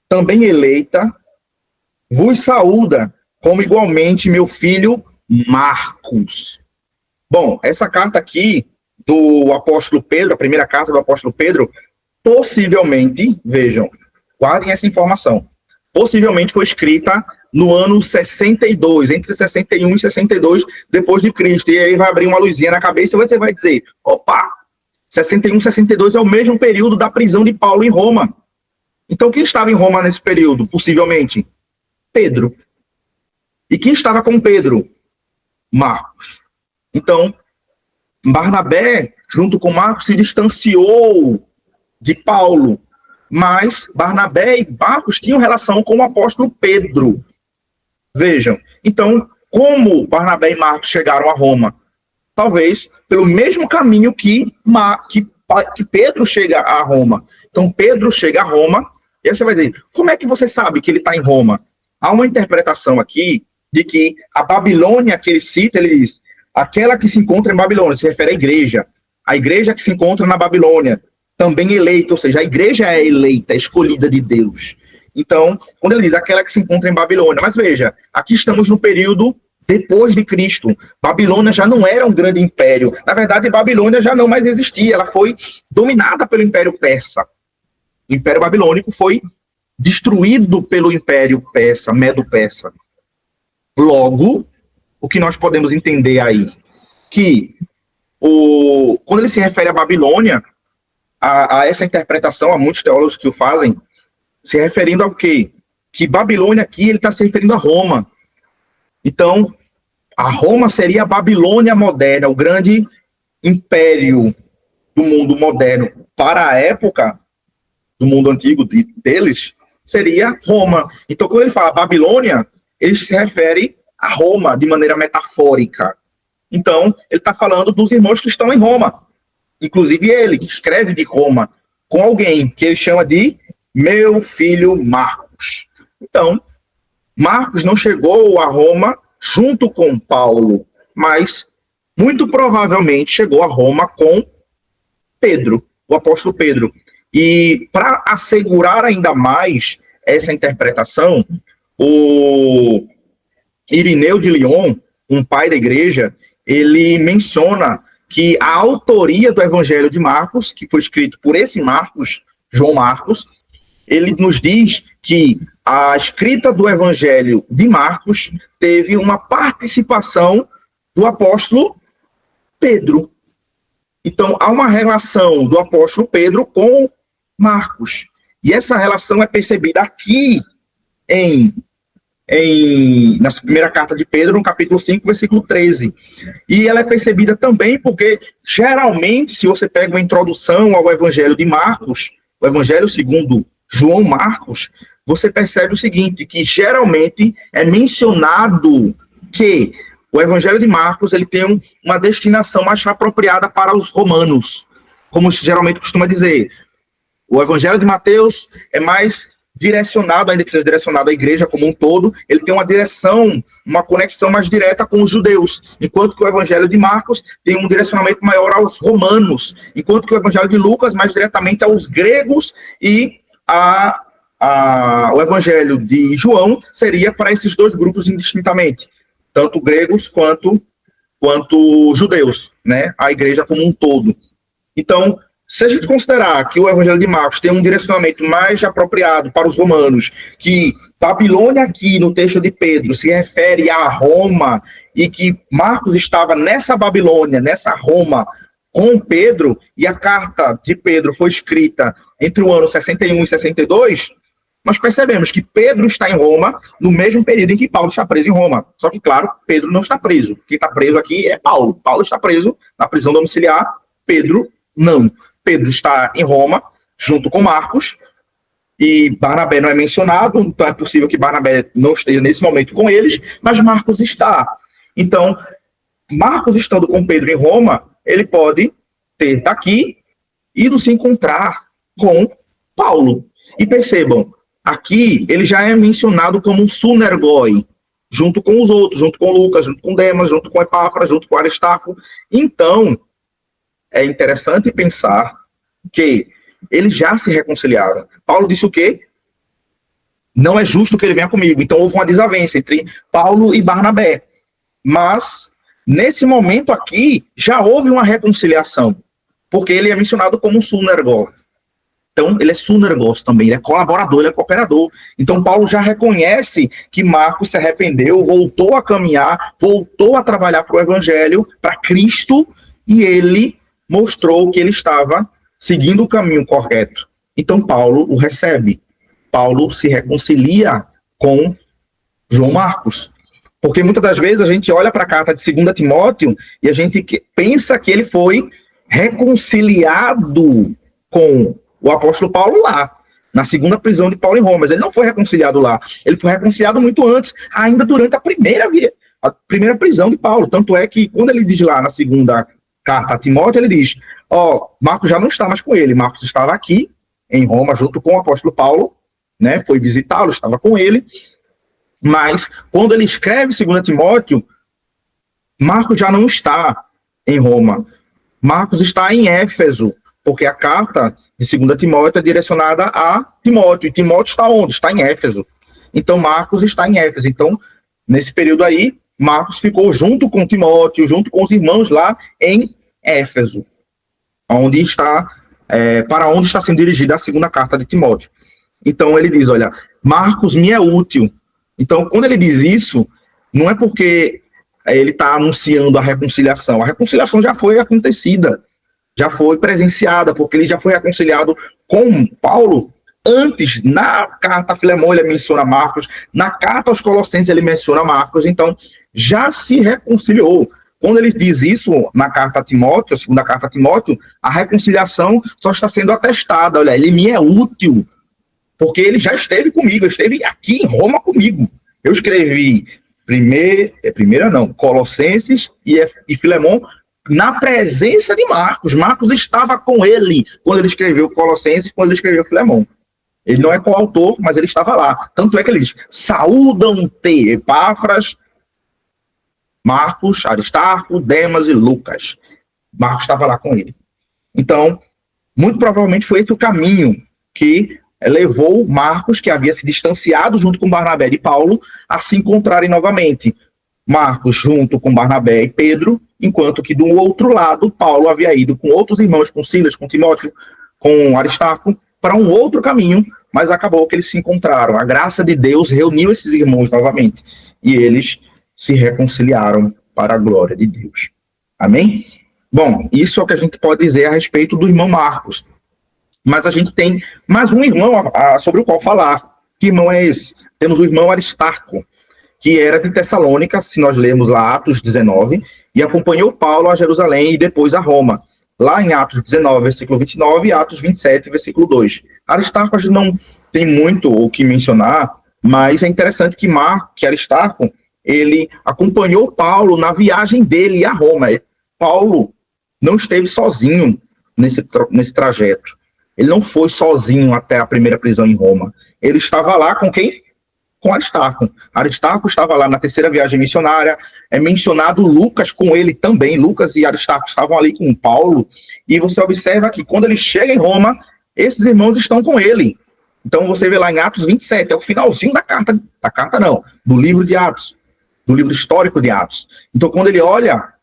também eleita, vos saúda, como igualmente meu filho Marcos. Bom, essa carta aqui do apóstolo Pedro, a primeira carta do apóstolo Pedro, possivelmente, vejam, guardem essa informação, possivelmente foi escrita no ano 62, entre 61 e 62 depois de Cristo. E aí vai abrir uma luzinha na cabeça e você vai dizer, opa, 61, 62 é o mesmo período da prisão de Paulo em Roma. Então, quem estava em Roma nesse período, possivelmente? Pedro. E quem estava com Pedro? Marcos. Então, Barnabé, junto com Marcos, se distanciou de Paulo, mas Barnabé e Marcos tinham relação com o apóstolo Pedro. Vejam, então, como Barnabé e Marcos chegaram a Roma? Talvez pelo mesmo caminho que Pedro chega a Roma. Então, Pedro chega a Roma, e aí você vai dizer, como é que você sabe que ele está em Roma? Há uma interpretação aqui de que a Babilônia que ele cita, ele diz, aquela que se encontra em Babilônia, se refere à igreja. A igreja que se encontra na Babilônia, também eleita, ou seja, a igreja é eleita, é escolhida de Deus. Então, quando ele diz aquela que se encontra em Babilônia, mas veja, aqui estamos no período depois de Cristo. Babilônia já não era um grande império. Na verdade, Babilônia já não mais existia, ela foi dominada pelo Império Persa. O Império Babilônico foi destruído pelo Império Persa, Medo-Persa. Logo, o que nós podemos entender aí? Que quando ele se refere à Babilônia, a essa interpretação, há muitos teólogos que o fazem, se referindo ao quê? Que Babilônia aqui, ele está se referindo a Roma. Então, a Roma seria a Babilônia moderna, o grande império do mundo moderno. Para a época do mundo antigo deles, seria Roma. Então, quando ele fala Babilônia, ele se refere a Roma de maneira metafórica. Então, ele está falando dos irmãos que estão em Roma. Inclusive ele, que escreve de Roma, com alguém que ele chama de meu filho Marcos. Então, Marcos não chegou a Roma junto com Paulo, mas muito provavelmente chegou a Roma com Pedro, o apóstolo Pedro. E para assegurar ainda mais essa interpretação, o Irineu de Lyon, um pai da igreja, ele menciona que a autoria do Evangelho de Marcos, que foi escrito por esse Marcos, João Marcos, ele nos diz que a escrita do Evangelho de Marcos teve uma participação do apóstolo Pedro. Então, há uma relação do apóstolo Pedro com Marcos. E essa relação é percebida aqui na primeira carta de Pedro, no capítulo 5, versículo 13. E ela é percebida também porque, geralmente, se você pega uma introdução ao Evangelho de Marcos, o Evangelho segundo João Marcos, você percebe o seguinte, que geralmente é mencionado que o Evangelho de Marcos ele tem uma destinação mais apropriada para os romanos, como geralmente costuma dizer. O Evangelho de Mateus é mais direcionado, ainda que seja direcionado à igreja como um todo, ele tem uma direção, uma conexão mais direta com os judeus, enquanto que o Evangelho de Marcos tem um direcionamento maior aos romanos, enquanto que o Evangelho de Lucas mais diretamente aos gregos, e o Evangelho de João seria para esses dois grupos indistintamente, tanto gregos quanto judeus, né? A igreja como um todo. Então, se a gente considerar que o Evangelho de Marcos tem um direcionamento mais apropriado para os romanos, que Babilônia aqui no texto de Pedro se refere a Roma, e que Marcos estava nessa Babilônia, nessa Roma, com Pedro, e a carta de Pedro foi escrita entre o ano 61 e 62, nós percebemos que Pedro está em Roma no mesmo período em que Paulo está preso em Roma. Só que, claro, Pedro não está preso. Quem está preso aqui é Paulo. Paulo está preso na prisão domiciliar, Pedro não. Pedro está em Roma, junto com Marcos, e Barnabé não é mencionado, então é possível que Barnabé não esteja nesse momento com eles, mas Marcos está. Então, Marcos estando com Pedro em Roma, ele pode ter daqui ido se encontrar com Paulo. E percebam, aqui ele já é mencionado como um sunergoi, junto com os outros, junto com Lucas, junto com Demas, junto com Epáfras, junto com Aristarco. Então, é interessante pensar que eles já se reconciliaram. Paulo disse o quê? Não é justo que ele venha comigo. Então houve uma desavença entre Paulo e Barnabé. Mas, nesse momento aqui, já houve uma reconciliação. Porque ele é mencionado como sunergos. Então, ele é sunergos também, ele é colaborador, ele é cooperador. Então, Paulo já reconhece que Marcos se arrependeu, voltou a caminhar, voltou a trabalhar para o Evangelho, para Cristo, e ele mostrou que ele estava seguindo o caminho correto. Então, Paulo o recebe. Paulo se reconcilia com João Marcos. Porque muitas das vezes a gente olha para a carta de 2 Timóteo e a gente pensa que ele foi reconciliado com o apóstolo Paulo lá, na segunda prisão de Paulo em Roma. Mas ele não foi reconciliado lá. Ele foi reconciliado muito antes, ainda durante a primeira prisão de Paulo. Tanto é que, quando ele diz lá na segunda carta a Timóteo, ele diz, Marcos já não está mais com ele, Marcos estava aqui, em Roma, junto com o apóstolo Paulo, né, foi visitá-lo, estava com ele, mas quando ele escreve 2 Timóteo, Marcos já não está em Roma, Marcos está em Éfeso, porque a carta de 2 Timóteo é direcionada a Timóteo, e Timóteo está onde? Está em Éfeso. Então Marcos está em Éfeso. Então, nesse período aí, Marcos ficou junto com Timóteo, junto com os irmãos lá em Éfeso, onde está, para onde está sendo dirigida a segunda carta de Timóteo. Então ele diz, olha, Marcos me é útil. Então, quando ele diz isso, não é porque ele está anunciando a reconciliação já foi acontecida, já foi presenciada, porque ele já foi reconciliado com Paulo antes. Na carta a Filemão ele menciona Marcos, na carta aos Colossenses ele menciona Marcos, então já se reconciliou. Quando ele diz isso na carta a Timóteo, a segunda carta a Timóteo, a reconciliação só está sendo atestada. Olha, ele me é útil, porque ele já esteve comigo, esteve aqui em Roma comigo. Eu escrevi Colossenses e Filemão na presença de Marcos. Marcos estava com ele quando ele escreveu Colossenses, quando ele escreveu Filemão. Ele não é coautor, mas ele estava lá. Tanto é que ele diz, saúdam-te, Epáfras, Marcos, Aristarco, Demas e Lucas. Marcos estava lá com ele. Então, muito provavelmente foi esse o caminho que levou Marcos, que havia se distanciado junto com Barnabé e Paulo, a se encontrarem novamente. Marcos junto com Barnabé e Pedro, enquanto que do outro lado, Paulo havia ido com outros irmãos, com Silas, com Timóteo, com Aristarco, para um outro caminho, mas acabou que eles se encontraram. A graça de Deus reuniu esses irmãos novamente, e eles se reconciliaram para a glória de Deus. Amém? Bom, isso é o que a gente pode dizer a respeito do irmão Marcos. Mas a gente tem mais um irmão sobre o qual falar. Que irmão é esse? Temos o irmão Aristarco, que era de Tessalônica, se nós lermos lá Atos 19, e acompanhou Paulo a Jerusalém e depois a Roma. Lá em Atos 19, versículo 29, e Atos 27, versículo 2. Aristarco a gente não tem muito o que mencionar, mas é interessante que Aristarco, ele acompanhou Paulo na viagem dele a Roma. Paulo não esteve sozinho nesse trajeto. Ele não foi sozinho até a primeira prisão em Roma. Ele estava lá com quem? Com Aristarco. Aristarco estava lá na terceira viagem missionária. É mencionado Lucas com ele também. Lucas e Aristarco estavam ali com Paulo. E você observa que quando ele chega em Roma, esses irmãos estão com ele. Então você vê lá em Atos 27, é o finalzinho do livro de Atos, do livro histórico de Atos. Então quando ele olha,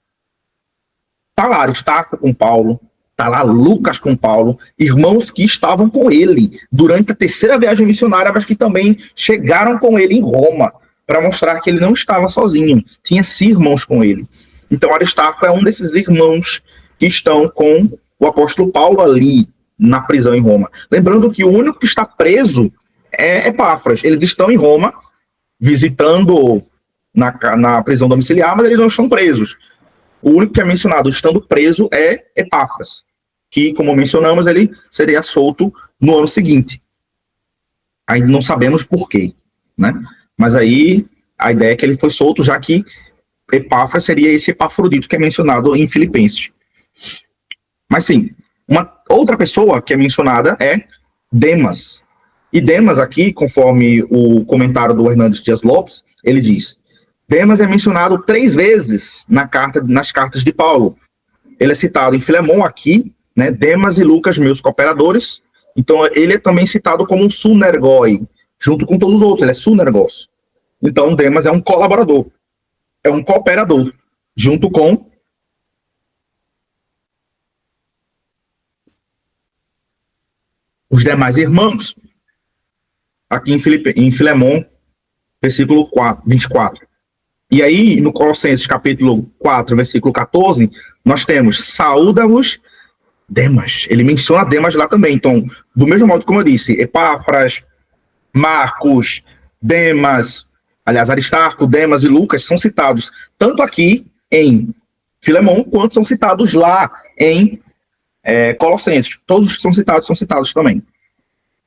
tá lá Aristarco com Paulo, tá lá Lucas com Paulo, irmãos que estavam com ele durante a terceira viagem missionária, mas que também chegaram com ele em Roma, para mostrar que ele não estava sozinho, tinha-se irmãos com ele. Então Aristarco é um desses irmãos que estão com o apóstolo Paulo ali, na prisão em Roma. Lembrando que o único que está preso é Epáfras. Eles estão em Roma, visitando na prisão domiciliar, mas eles não estão presos. O único que é mencionado estando preso é Epáfras, que, como mencionamos, ele seria solto no ano seguinte. Ainda não sabemos por quê, né? Mas aí a ideia é que ele foi solto, já que Epáfras seria esse Epafrodito que é mencionado em Filipenses. Mas sim, uma outra pessoa que é mencionada é Demas. E Demas aqui, conforme o comentário do Hernandes Dias Lopes, ele diz: Demas é mencionado 3 vezes nas cartas de Paulo. Ele é citado em Filemão aqui, né, Demas e Lucas, meus cooperadores. Então ele é também citado como um sunergoi, junto com todos os outros, ele é sunergos. Então Demas é um colaborador, é um cooperador, junto com os demais irmãos, aqui em Filemão, versículo 24. E aí, no Colossenses, capítulo 4, versículo 14, nós temos: saúda-vos, Demas. Ele menciona Demas lá também. Então, do mesmo modo como eu disse, Epáfras, Marcos, Demas, aliás, Aristarco, Demas e Lucas são citados tanto aqui em Filemão, quanto são citados lá em Colossenses. Todos os que são citados também.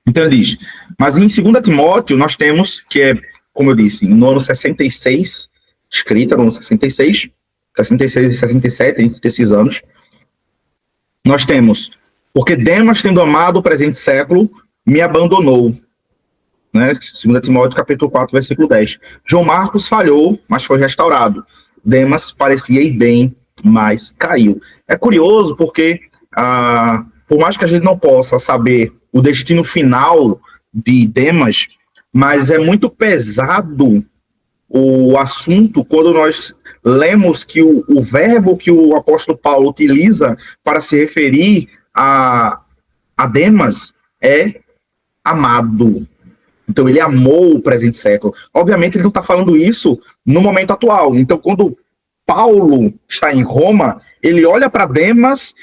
Então ele diz: mas em 2 Timóteo nós temos, que é, como eu disse, no ano 66, escrita no ano 66 e 67, entre esses anos, nós temos: porque Demas, tendo amado o presente século, me abandonou. Né? 2 Timóteo capítulo 4, versículo 10. João Marcos falhou, mas foi restaurado. Demas parecia ir bem, mas caiu. É curioso porque por mais que a gente não possa saber o destino final de Demas, mas é muito pesado o assunto quando nós lemos que o verbo que o apóstolo Paulo utiliza para se referir a Demas é amado. Então ele amou o presente século. Obviamente ele não está falando isso no momento atual. Então quando Paulo está em Roma, ele olha para Demas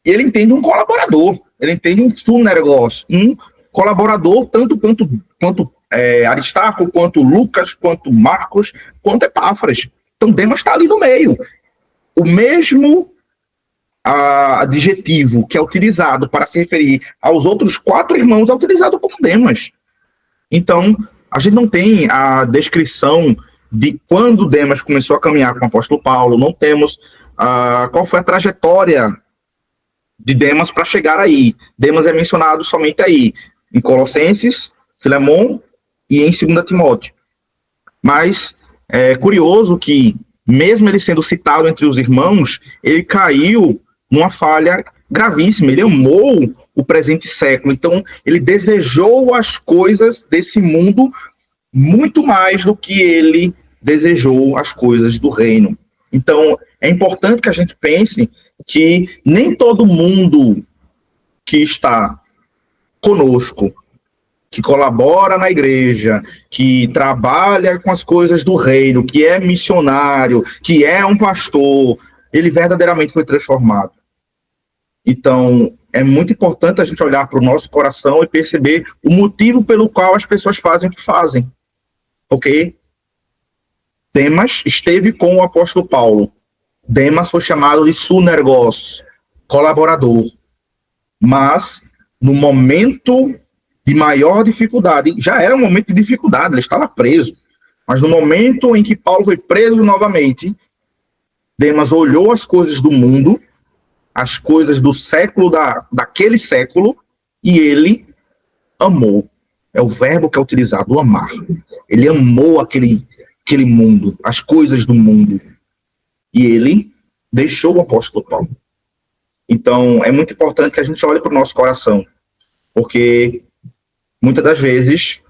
e ele entende um colaborador, ele entende um sunergos, um colaborador, tanto quanto Aristarco, quanto Lucas, quanto Marcos, quanto Epáfras. Então Demas está ali no meio. O mesmo adjetivo que é utilizado para se referir aos outros 4 irmãos é utilizado como Demas. Então, a gente não tem a descrição de quando Demas começou a caminhar com o apóstolo Paulo, não temos qual foi a trajetória de Demas para chegar aí. Demas é mencionado somente aí, em Colossenses, Filemão e em 2 Timóteo. Mas é curioso que, mesmo ele sendo citado entre os irmãos, ele caiu numa falha gravíssima. Ele amou o presente século, então ele desejou as coisas desse mundo muito mais do que ele desejou as coisas do reino. Então, é importante que a gente pense que nem todo mundo que está conosco, que colabora na igreja, que trabalha com as coisas do reino, que é missionário, que é um pastor, ele verdadeiramente foi transformado. Então, é muito importante a gente olhar para o nosso coração e perceber o motivo pelo qual as pessoas fazem o que fazem. Ok? Demas esteve com o apóstolo Paulo. Demas foi chamado de sunergos, colaborador. Mas, no momento de maior dificuldade, já era um momento de dificuldade, ele estava preso. Mas no momento em que Paulo foi preso novamente, Demas olhou as coisas do mundo, as coisas do século, daquele século, e ele amou. É o verbo que é utilizado, amar. Ele amou aquele mundo, as coisas do mundo. E ele deixou o apóstolo Paulo. Então, é muito importante que a gente olhe para o nosso coração, porque muitas das vezes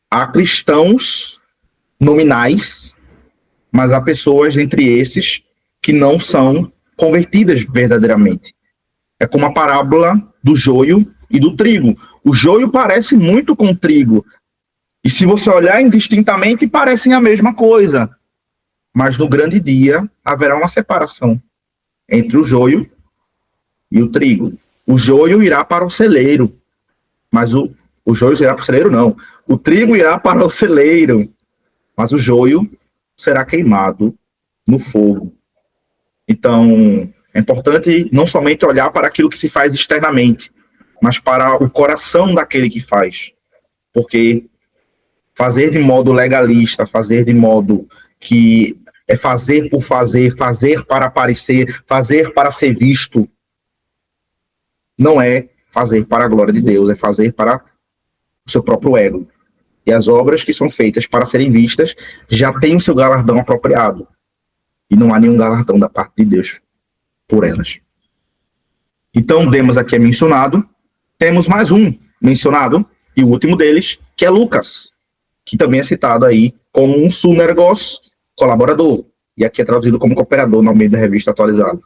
há cristãos nominais, mas há pessoas entre esses que não são convertidas verdadeiramente. É como a parábola do joio e do trigo. O joio parece muito com o trigo, e se você olhar indistintamente, parecem a mesma coisa. Mas no grande dia haverá uma separação entre o joio e o trigo. O joio irá para o celeiro, mas o joio irá para o celeiro, não. O trigo irá para o celeiro, mas o joio será queimado no fogo. Então, é importante não somente olhar para aquilo que se faz externamente, mas para o coração daquele que faz. Porque fazer de modo legalista, fazer de modo que é fazer por fazer, fazer para aparecer, fazer para ser visto, não é fazer para a glória de Deus, é fazer para o seu próprio ego. E as obras que são feitas para serem vistas já têm o seu galardão apropriado. E não há nenhum galardão da parte de Deus por elas. Então, Demas aqui é mencionado. Temos mais um mencionado, e o último deles, que é Lucas, que também é citado aí como um sunergos, colaborador. E aqui é traduzido como cooperador no meio da revista atualizada.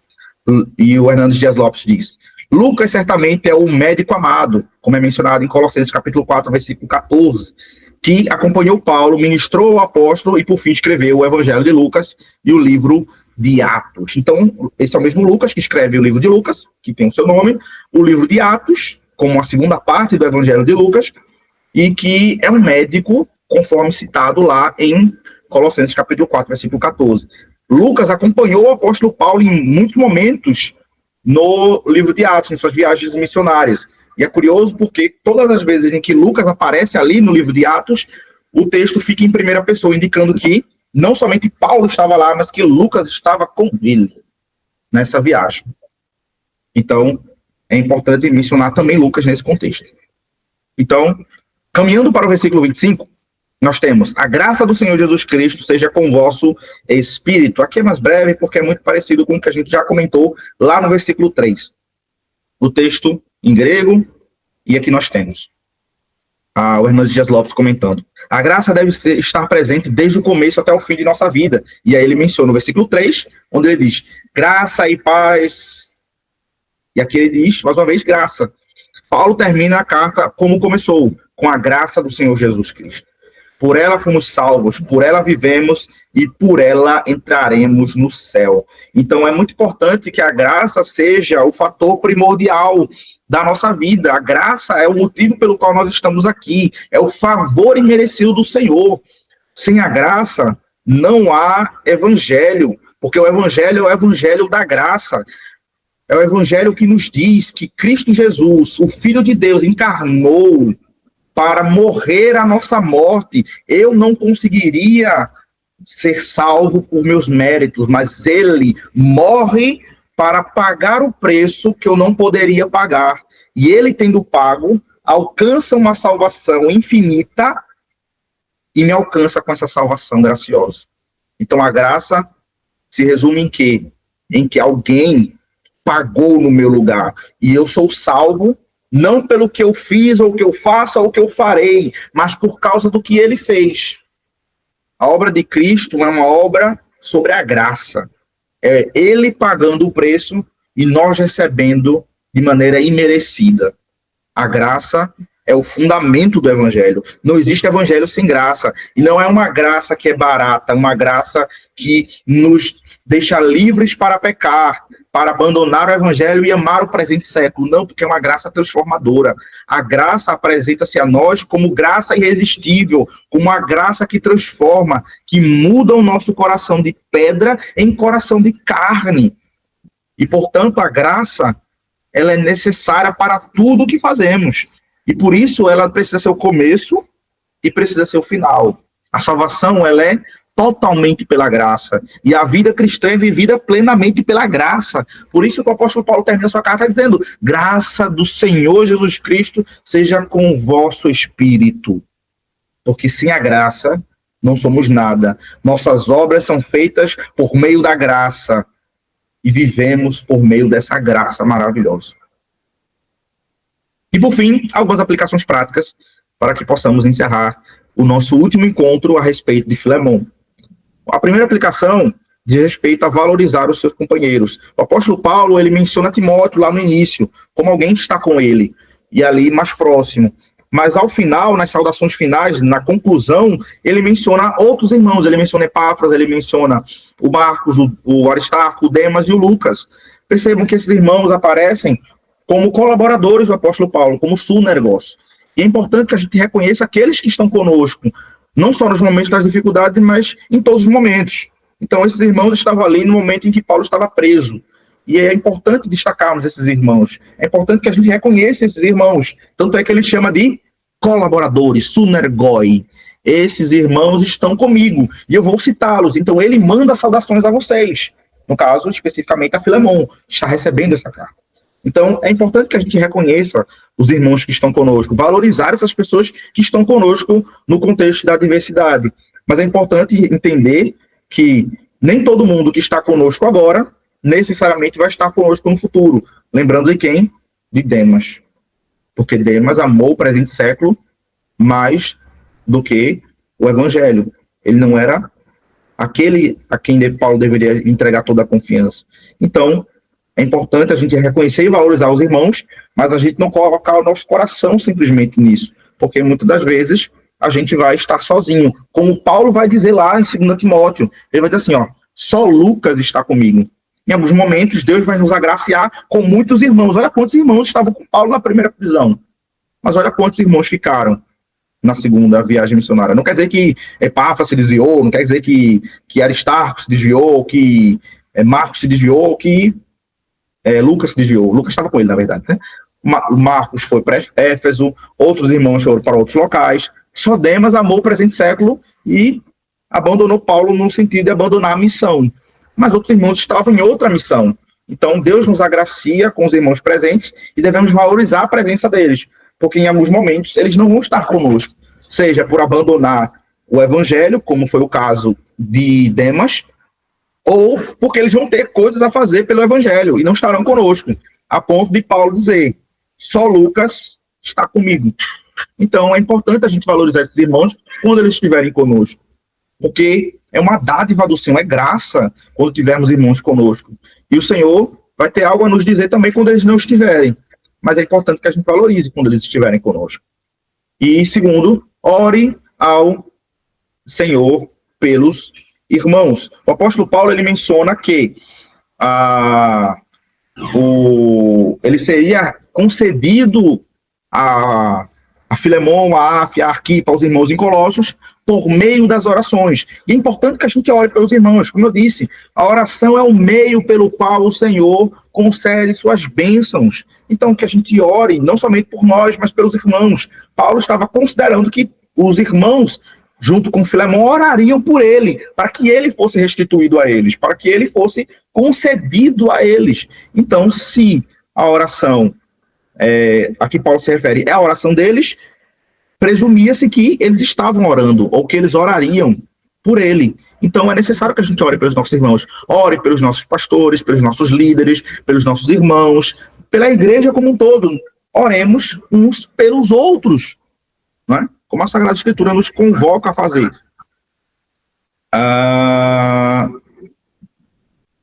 E o Hernandes Dias Lopes diz: Lucas certamente é o médico amado, como é mencionado em Colossenses capítulo 4, versículo 14, que acompanhou Paulo, ministrou ao apóstolo e, por fim, escreveu o Evangelho de Lucas e o livro de Atos. Então, esse é o mesmo Lucas que escreve o livro de Lucas, que tem o seu nome, o livro de Atos, como a segunda parte do Evangelho de Lucas, e que é um médico, conforme citado lá em Colossenses capítulo 4, versículo 14. Lucas acompanhou o apóstolo Paulo em muitos momentos no livro de Atos, em suas viagens missionárias. E é curioso porque todas as vezes em que Lucas aparece ali no livro de Atos, o texto fica em primeira pessoa, indicando que não somente Paulo estava lá, mas que Lucas estava com ele nessa viagem. Então, é importante mencionar também Lucas nesse contexto. Então, caminhando para o versículo 25, nós temos: a graça do Senhor Jesus Cristo seja com o vosso espírito. Aqui é mais breve porque é muito parecido com o que a gente já comentou lá no versículo 3. O texto em grego, e aqui nós temos o Hernandes Dias Lopes comentando: a graça deve estar presente desde o começo até o fim de nossa vida. E aí ele menciona o versículo 3, onde ele diz: graça e paz. E aqui ele diz, mais uma vez, graça. Paulo termina a carta como começou, com a graça do Senhor Jesus Cristo. Por ela fomos salvos, por ela vivemos e por ela entraremos no céu. Então é muito importante que a graça seja o fator primordial da nossa vida. A graça é o motivo pelo qual nós estamos aqui, é o favor imerecido do Senhor. Sem a graça não há evangelho, porque o evangelho é o evangelho da graça. É o evangelho que nos diz que Cristo Jesus, o Filho de Deus, encarnou para morrer a nossa morte. Eu não conseguiria ser salvo por meus méritos, mas ele morre para pagar o preço que eu não poderia pagar. E ele, tendo pago, alcança uma salvação infinita e me alcança com essa salvação graciosa. Então a graça se resume em quê? Em que alguém pagou no meu lugar e eu sou salvo não pelo que eu fiz, ou o que eu faço, ou o que eu farei, mas por causa do que ele fez. A obra de Cristo é uma obra sobre a graça. É ele pagando o preço e nós recebendo de maneira imerecida. A graça é o fundamento do evangelho. Não existe evangelho sem graça. E não é uma graça que é barata, uma graça que nos deixa livres para pecar, para abandonar o evangelho e amar o presente século. Não, porque é uma graça transformadora. A graça apresenta-se a nós como graça irresistível, como uma graça que transforma, que muda o nosso coração de pedra em coração de carne. E, portanto, a graça, ela é necessária para tudo o que fazemos. E por isso ela precisa ser o começo e precisa ser o final. A salvação, ela é totalmente pela graça. E a vida cristã é vivida plenamente pela graça. Por isso que o apóstolo Paulo termina sua carta dizendo: graça do Senhor Jesus Cristo seja com o vosso espírito. Porque sem a graça não somos nada. Nossas obras são feitas por meio da graça. E vivemos por meio dessa graça maravilhosa. E por fim, algumas aplicações práticas para que possamos encerrar o nosso último encontro a respeito de Filemon. A primeira aplicação diz respeito a valorizar os seus companheiros. O apóstolo Paulo, ele menciona Timóteo lá no início, como alguém que está com ele, e ali mais próximo. Mas ao final, nas saudações finais, na conclusão, ele menciona outros irmãos, ele menciona Epáfras, ele menciona o Marcos, o Aristarco, o Demas e o Lucas. Percebam que esses irmãos aparecem como colaboradores do apóstolo Paulo, como súnergos. E é importante que a gente reconheça aqueles que estão conosco, não só nos momentos das dificuldades, mas em todos os momentos. Então, esses irmãos estavam ali no momento em que Paulo estava preso. E é importante destacarmos esses irmãos. É importante que a gente reconheça esses irmãos. Tanto é que ele chama de colaboradores, sunergoi. Esses irmãos estão comigo. E eu vou citá-los. Então, ele manda saudações a vocês. No caso, especificamente a Filemon, que está recebendo essa carta. Então, é importante que a gente reconheça os irmãos que estão conosco, valorizar essas pessoas que estão conosco no contexto da diversidade. Mas é importante entender que nem todo mundo que está conosco agora necessariamente vai estar conosco no futuro. Lembrando de quem? De Demas. Porque Demas amou o presente século mais do que o evangelho. Ele não era aquele a quem Paulo deveria entregar toda a confiança. Então, é importante a gente reconhecer e valorizar os irmãos, mas a gente não colocar o nosso coração simplesmente nisso, porque muitas das vezes a gente vai estar sozinho. Como Paulo vai dizer lá em 2 Timóteo, ele vai dizer assim, só Lucas está comigo. Em alguns momentos, Deus vai nos agraciar com muitos irmãos. Olha quantos irmãos estavam com Paulo na primeira prisão, mas olha quantos irmãos ficaram na segunda viagem missionária. Não quer dizer que Epáfras se desviou, não quer dizer que Aristarco se desviou, que Marcos se desviou, que Lucas se desviou. Lucas estava com ele, na verdade, né? Marcos foi para Éfeso, outros irmãos foram para outros locais. Só Demas amou o presente século e abandonou Paulo no sentido de abandonar a missão. Mas outros irmãos estavam em outra missão. Então, Deus nos agracia com os irmãos presentes e devemos valorizar a presença deles, porque em alguns momentos eles não vão estar conosco, seja por abandonar o evangelho, como foi o caso de Demas, ou porque eles vão ter coisas a fazer pelo evangelho e não estarão conosco, a ponto de Paulo dizer, só Lucas está comigo. Então é importante a gente valorizar esses irmãos quando eles estiverem conosco, porque é uma dádiva do Senhor, é graça quando tivermos irmãos conosco. E o Senhor vai ter algo a nos dizer também quando eles não estiverem, mas é importante que a gente valorize quando eles estiverem conosco. E segundo, ore ao Senhor pelos irmãos. O apóstolo Paulo, ele menciona que ele seria concedido a Filemon, a Arquipa, aos irmãos em Colossos, por meio das orações. E é importante que a gente ore pelos irmãos. Como eu disse, a oração é o meio pelo qual o Senhor concede suas bênçãos. Então, que a gente ore, não somente por nós, mas pelos irmãos. Paulo estava considerando que os irmãos, junto com Filemon, orariam por ele, para que ele fosse restituído a eles, para que ele fosse concedido a eles. Então, se a oração a que Paulo se refere é a oração deles, presumia-se que eles estavam orando, ou que eles orariam por ele. Então, é necessário que a gente ore pelos nossos irmãos, ore pelos nossos pastores, pelos nossos líderes, pelos nossos irmãos, pela igreja como um todo. Oremos uns pelos outros, não é? Como a Sagrada Escritura nos convoca a fazer.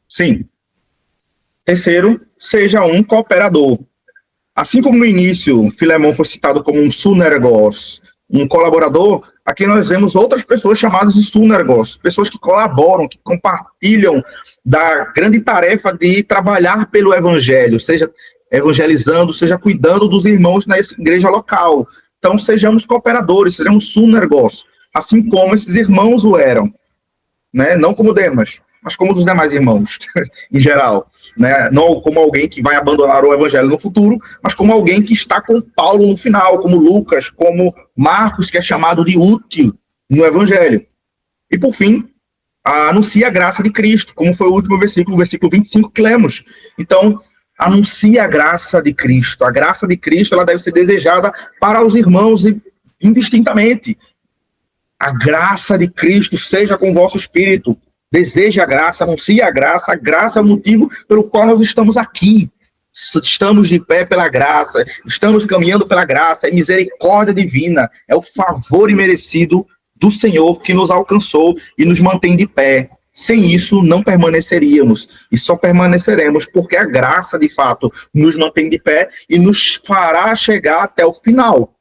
Sim. Terceiro, seja um cooperador. Assim como no início, Filemon foi citado como um sunergos, um colaborador, aqui nós vemos outras pessoas chamadas de sunergos, pessoas que colaboram, que compartilham da grande tarefa de trabalhar pelo evangelho, seja evangelizando, seja cuidando dos irmãos na igreja local. Então, sejamos cooperadores, sejamos sunergos, assim como esses irmãos o eram, né? Não como Demas, mas como os demais irmãos, em geral. Né? Não como alguém que vai abandonar o evangelho no futuro, mas como alguém que está com Paulo no final, como Lucas, como Marcos, que é chamado de útil, no Evangelho. E, por fim, anuncia a graça de Cristo, como foi o último versículo, o versículo 25 que lemos. Então, anuncia a graça de Cristo. A graça de Cristo, ela deve ser desejada para os irmãos indistintamente. A graça de Cristo seja com o vosso espírito. Deseje a graça, anuncie a graça. A graça é o motivo pelo qual nós estamos aqui. Estamos de pé pela graça, estamos caminhando pela graça, é misericórdia divina, é o favor imerecido do Senhor que nos alcançou e nos mantém de pé. Sem isso, não permaneceríamos, e só permaneceremos porque a graça, de fato, nos mantém de pé e nos fará chegar até o final.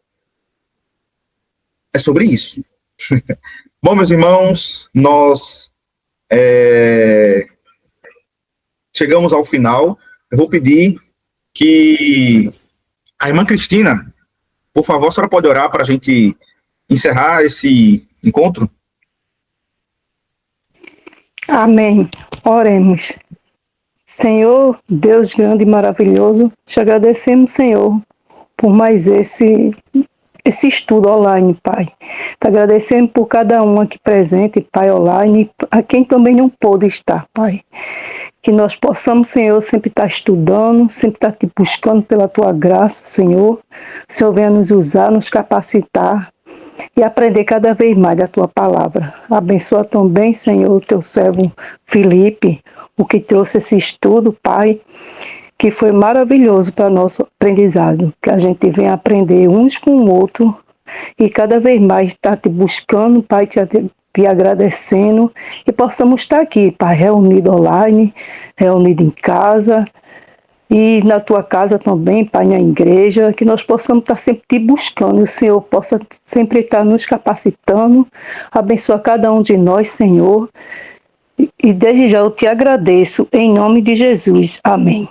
É sobre isso. Bom, meus irmãos, nós chegamos ao final. Eu vou pedir que a irmã Cristina, por favor, a senhora pode orar para a gente encerrar esse encontro? Amém. Oremos. Senhor, Deus grande e maravilhoso, te agradecemos, Senhor, por mais esse estudo online, Pai. Te agradecendo por cada um aqui presente, Pai, online, a quem também não pôde estar, Pai. Que nós possamos, Senhor, sempre estar estudando, sempre estar te buscando pela tua graça, Senhor. O Senhor venha nos usar, nos capacitar e aprender cada vez mais da tua palavra. Abençoa também, Senhor, o teu servo Felipe, o que trouxe esse estudo, Pai, que foi maravilhoso para nosso aprendizado, que a gente venha aprender uns com o outro e cada vez mais estar te buscando, Pai, te agradecendo, e possamos estar aqui, Pai, reunido online, reunido em casa, e na tua casa também, Pai, na igreja, que nós possamos estar sempre te buscando, e o Senhor possa sempre estar nos capacitando. Abençoa cada um de nós, Senhor, e desde já eu te agradeço, em nome de Jesus. Amém.